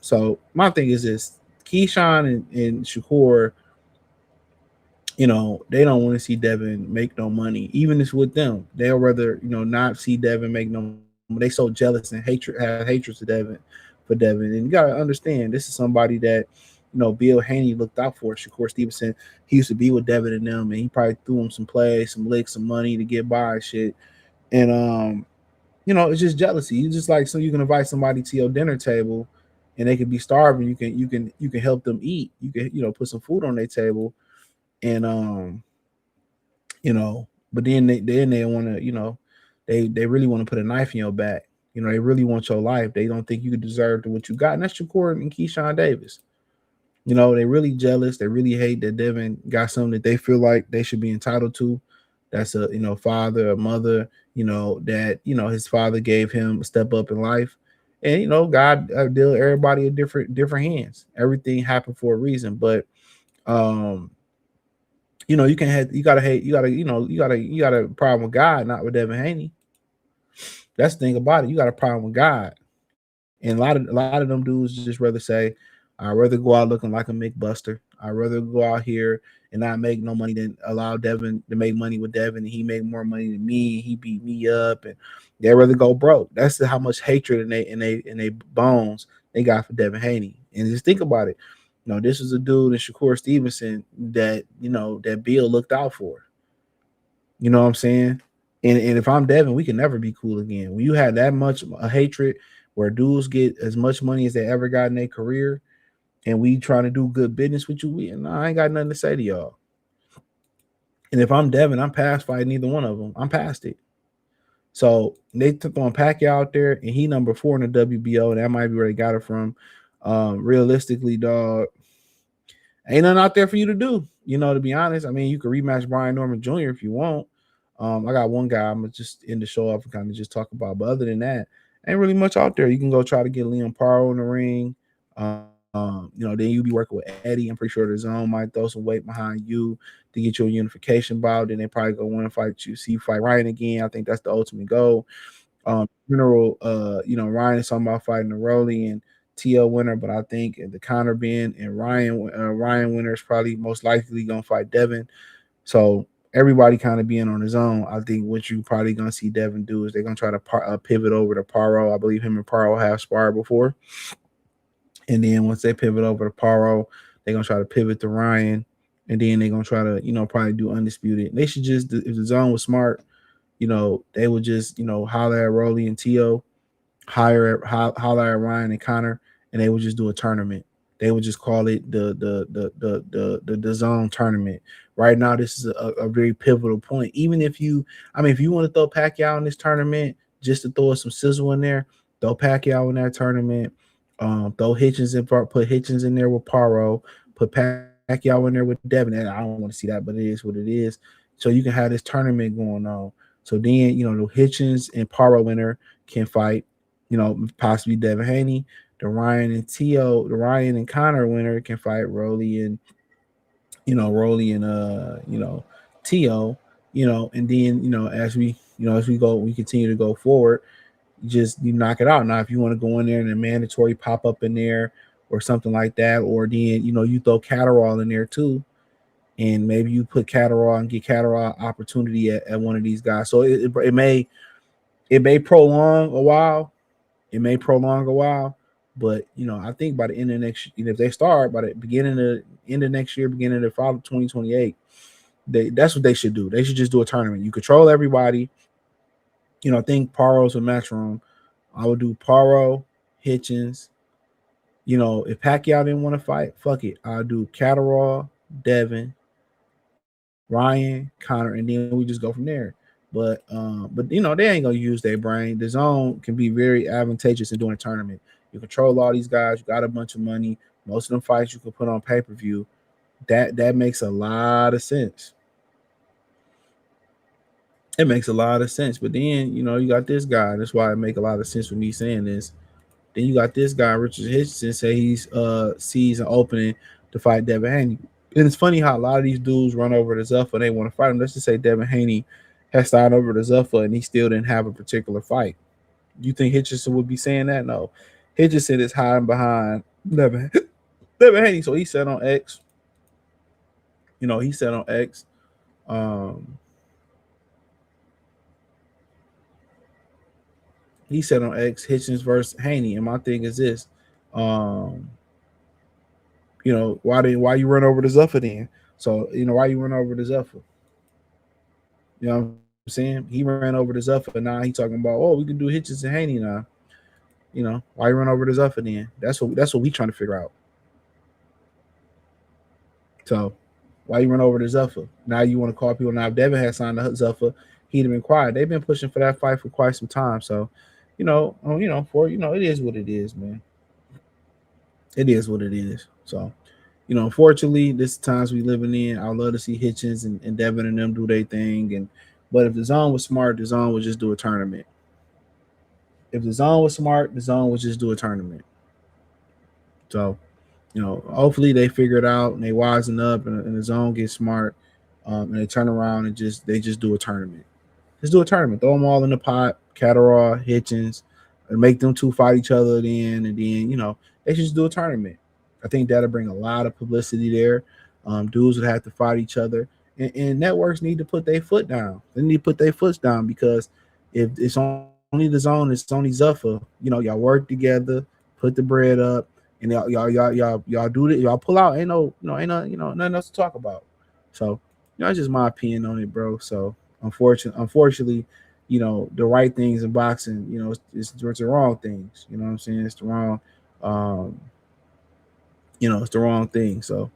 So my thing is this: Keyshawn and Shakur, they don't want to see Devin make no money. Even if it's with them, they'll rather not see Devin make no money. They so jealous and have hatred to Devin for Devin. And you gotta understand, this is somebody that Bill Haney looked out for. Shakur Stevenson, he used to be with Devin and them, and he probably threw him some plays, some licks, some money to get by and shit. And it's just jealousy. You just like, so you can invite somebody to your dinner table and they could be starving. You can help them eat. You can, put some food on their table. And but then they want to, they really want to put a knife in your back. They really want your life. They don't think you deserve what you got. And that's Shakur and Keyshawn Davis. They really jealous. They really hate that Devin got something that they feel like they should be entitled to. That's a father, a mother, that his father gave him a step up in life. And God dealt everybody in different hands. Everything happened for a reason. But you got a problem with God, not with Devin Haney. That's the thing about it. You got a problem with God. And a lot of them dudes just rather say, I'd rather go out looking like a McBuster. I'd rather go out here and not make no money than allow Devin to make money with Devin, and he make more money than me. He beat me up, and they'd rather go broke. That's how much hatred in they bones they got for Devin Haney. And just think about it. This is a dude in Shakur Stevenson that that Bill looked out for. You know what I'm saying? And if I'm Devin, we can never be cool again. When you have that much a hatred where dudes get as much money as they ever got in their career, and we trying to do good business with you, I ain't got nothing to say to y'all. And if I'm Devin, I'm past fighting either one of them. I'm past it. So they took on Pacquiao out there, and he number 4 in the WBO, and that might be where they got it from. Realistically, dog, ain't nothing out there for you to do. To be honest, I mean, you could rematch Brian Norman Jr. if you want. I got one guy I'm gonna just end the show off and kind of just talk about, but other than that, ain't really much out there. You can go try to get Liam Paro in the ring. Then you be working with Eddie. I'm pretty sure the Zone might throw some weight behind you to get you a unification bout. Then they probably go want to fight you, see you fight Ryan again. I think that's the ultimate goal. Ryan is talking about fighting the Rolly and TL winner, but I think the counter Ben and Ryan winner is probably most likely gonna fight Devin. So everybody kind of being on his own. I think what you probably gonna see Devin do is they're gonna try to pivot over to Paro. I believe him and Paro have sparred before, and then once they pivot over to Paro, they're gonna try to pivot to Ryan, and then they're gonna try to probably do undisputed. They should just, if the Zone was smart, they would just holler at Rolly and Tio, holler at Ryan and Connor, and they would just do a tournament. They would just call it the Zone tournament. Right now, this is a very pivotal point. Even if you want to throw Pacquiao in this tournament just to throw some sizzle in there, throw Pacquiao in that tournament. Throw Hitchens put Hitchens in there with Paro, put Pacquiao in there with Devin. And I don't want to see that, but it is what it is. So you can have this tournament going on. So then, the Hitchens and Paro winner can fight, possibly Devin Haney. The Ryan and Connor winner can fight Rolly and Tio, and then, as we go, we continue to go forward, you knock it out. Now, if you want to go in there and a mandatory pop up in there or something like that, or then, you throw Catterall in there too, and maybe you put Catterall and get Catterall opportunity at one of these guys. So it may prolong a while. It may prolong a while, but I think by the end of next, if they start by the end of next year, beginning of 2028, that's what they should do. They should just do a tournament. You control everybody. I think Paro's a match room. I would do Paro, Hitchens. If Pacquiao didn't want to fight, fuck it. I'll do Catterall, Devin, Ryan, Connor, and then we just go from there. But they ain't gonna use their brain. The Zone can be very advantageous in doing a tournament. You control all these guys. You got a bunch of money. Most of them fights you can put on pay-per-view. That makes a lot of sense. It makes a lot of sense. But then, you got this guy. That's why it make a lot of sense for me saying this. Then you got this guy, Richard Hitchens, say he's sees an opening to fight Devin Haney. And it's funny how a lot of these dudes run over to Zuffa and they want to fight him. Let's just say Devin Haney has started over to Zuffa and he still didn't have a particular fight. You think Hitchison would be saying that? No. Hitchison is hiding behind Devin Haney. So he said on X. He said on X. He said on X, Hitchens versus Haney. And my thing is this. Why you run over to Zuffa then? So, why you run over to Zuffa? You know what I'm saying? He ran over to Zuffa, and now he talking about, we can do Hitchens and Haney now. Why you run over to Zuffa then? That's what we trying to figure out. So, why you run over to Zuffa? Now you want to call people. Now, if Devin had signed to Zuffa, he'd have been quiet. They've been pushing for that fight for quite some time. So, it is what it is, man. It is what it is. So, unfortunately, this times we living in. I would love to see Hitchens and Devin and them do their thing. But if the Zone was smart, the Zone would just do a tournament. If the Zone was smart, the Zone would just do a tournament. So, hopefully they figure it out and they wisen up and the Zone gets smart and they turn around and they just do a tournament. Just do a tournament. Throw them all in the pot. Catterall, Hitchens, and make them two fight each other then, and then, they should just do a tournament. I think that'll bring a lot of publicity there. Dudes would have to fight each other, and networks need to put their foot down. They need to put their foot down because if it's only the Zone, it's only Zuffa. Y'all work together, put the bread up, and y'all do it. Y'all pull out. Ain't nothing else to talk about. So, that's just my opinion on it, bro. So, unfortunately, the right things in boxing, it's the wrong things. You know what I'm saying? It's the wrong. It's the wrong thing. So,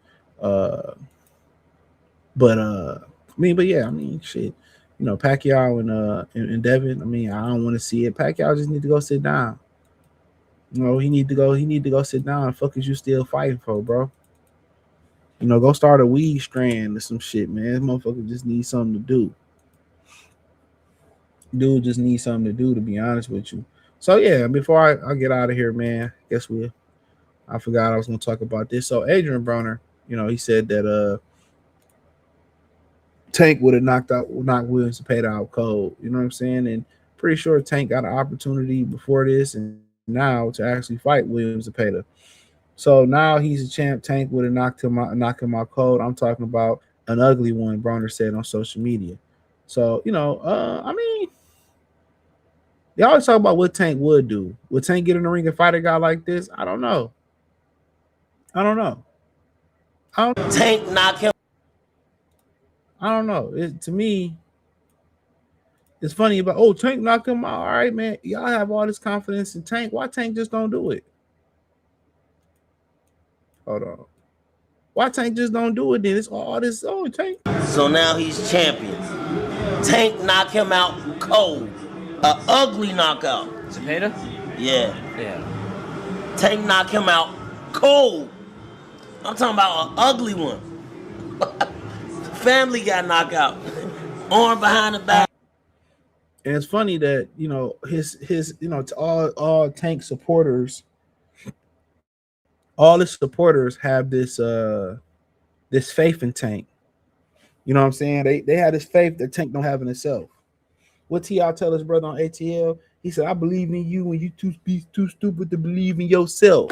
shit. You know, Pacquiao and Devin. I mean, I don't want to see it. Pacquiao just need to go sit down. You know, he need to go sit down. Fuck is you still fighting for, bro? You know, go start a weed strand or some shit, man. This motherfucker just needs something to do. Dude just needs something to do, to be honest with you. So yeah, before I get out of here, man, I forgot I was gonna talk about this. So Adrian Broner, you know, he said that Tank would have knocked Williams Zepeda out cold. You know what I'm saying? And pretty sure Tank got an opportunity before this and now to actually fight Williams Zepeda. So now he's a champ. Tank would have knocked him out cold. I'm talking about an ugly one, Broner said on social media. So, you know, I mean, they always talk about what Tank would do. Would Tank get in the ring and fight a guy like this? I don't know. Tank knock him. I don't know. To me, it's funny about, Tank knocked him out. All right, man. Y'all have all this confidence in Tank. Why Tank just don't do it? Hold on. Why Tank just don't do it then? It's all this, Tank. So now he's champion. Tank knock him out cold. A ugly knockout. Zepeda? Yeah. Yeah. Tank knock him out cold. I'm talking about an ugly one. Family got knocked out. Arm behind the back. And it's funny that, you know, his you know, to all Tank supporters, all his supporters have this this faith in Tank. You know what I'm saying? They had this faith that Tank don't have in himself. What T.I. tell his brother on ATL? He said, I believe in you when you too stupid to believe in yourself.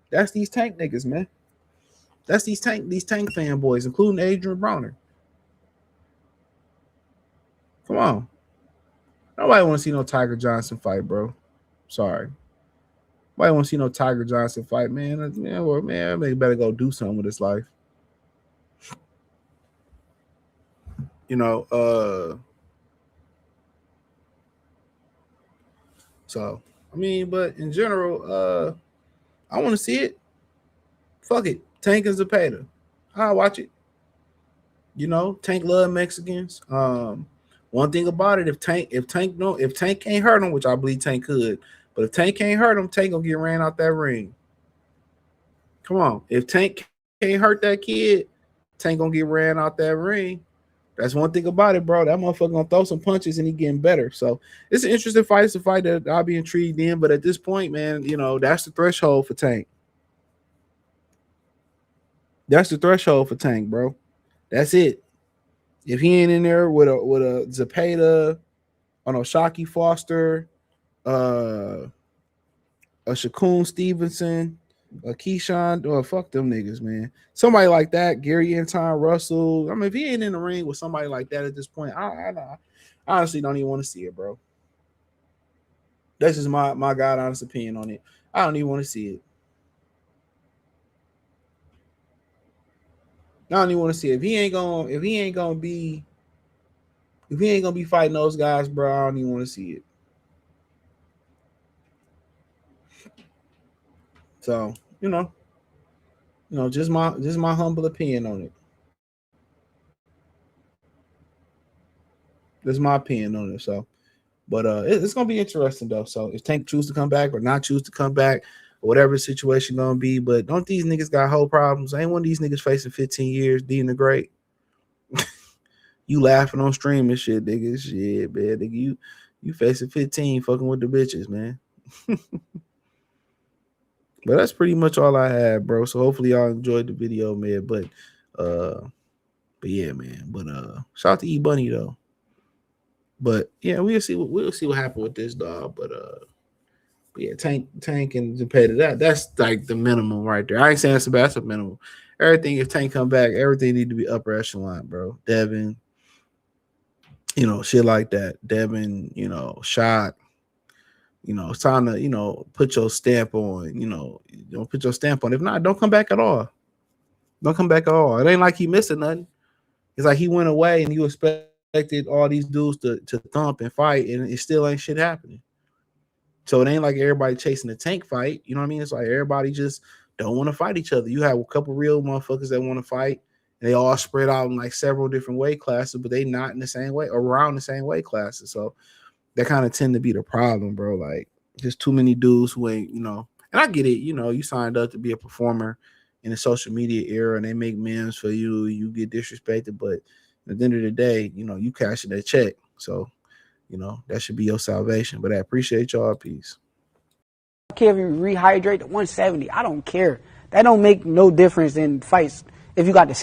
That's these Tank niggas, man. That's these Tank fanboys, including Adrian Broner. Come on. Nobody want to see no Tiger Johnson fight, bro. Sorry. Nobody want to see no Tiger Johnson fight, man. Man, they better go do something with his life. You know, so I mean, but in general, I want to see it. Fuck it. Tank and Zepeda. I'll watch it. You know, Tank love Mexicans. One thing about it, if Tank can't hurt him, which I believe Tank could, but if Tank can't hurt him, Tank gonna get ran out that ring. Come on. If Tank can't hurt that kid, Tank gonna get ran out that ring. That's one thing about it, bro. That motherfucker gonna throw some punches and he getting better. So it's an interesting fight. It's a fight that I'll be intrigued in. But at this point, man, you know, that's the threshold for Tank. That's the threshold for Tank, bro. That's it. If he ain't in there with a Zepeda, Shockey Foster, a Shakur Stevenson, a Keyshawn, fuck them niggas, man. Somebody like that, Gary Anton Russell. I mean, if he ain't in the ring with somebody like that at this point, I honestly don't even want to see it, bro. That's just my God honest opinion on it. I don't even want to see it. I don't even want to see it. If he ain't gonna be fighting those guys, bro, I don't even want to see it. So, you know, just my humble opinion on it. That's my opinion on it. So, but it's gonna be interesting though. So if Tank choose to come back or not choose to come back, or whatever the situation gonna be, but don't these niggas got whole problems? Ain't one of these niggas facing 15 years, Dean the Great. You laughing on stream and shit, nigga. Shit, man. Nigga, you facing 15 fucking with the bitches, man. But that's pretty much all I had, bro. So hopefully y'all enjoyed the video, man. But yeah, man. But shout out to E Bunny though. But yeah, we'll see what happened with this dog. But yeah, Tank and Zepeda, that's like the minimum right there. I ain't saying that's a minimum. Everything, if Tank come back, everything need to be upper echelon, bro. Devin, you know, shit like that. Devin, you know, shot. You know, it's time to, you know, put your stamp on, you know, put your stamp on. If not, don't come back at all. Don't come back at all. It ain't like he missing nothing. It's like he went away and you expected all these dudes to thump and fight, and it still ain't shit happening. So it ain't like everybody chasing a Tank fight. You know what I mean? It's like everybody just don't want to fight each other. You have a couple real motherfuckers that want to fight, They all spread out in like several different weight classes, but they not in the same way, around the same weight classes. So that kind of tend to be the problem, bro. Like, just too many dudes who ain't, you know. And I get it, you know, you signed up to be a performer in the social media era, and they make memes for you. You get disrespected, but at the end of the day, you know, you cashing that check. So, you know, that should be your salvation. But I appreciate y'all. Peace. I don't care if you rehydrate to 170. I don't care. That don't make no difference in fights if you got the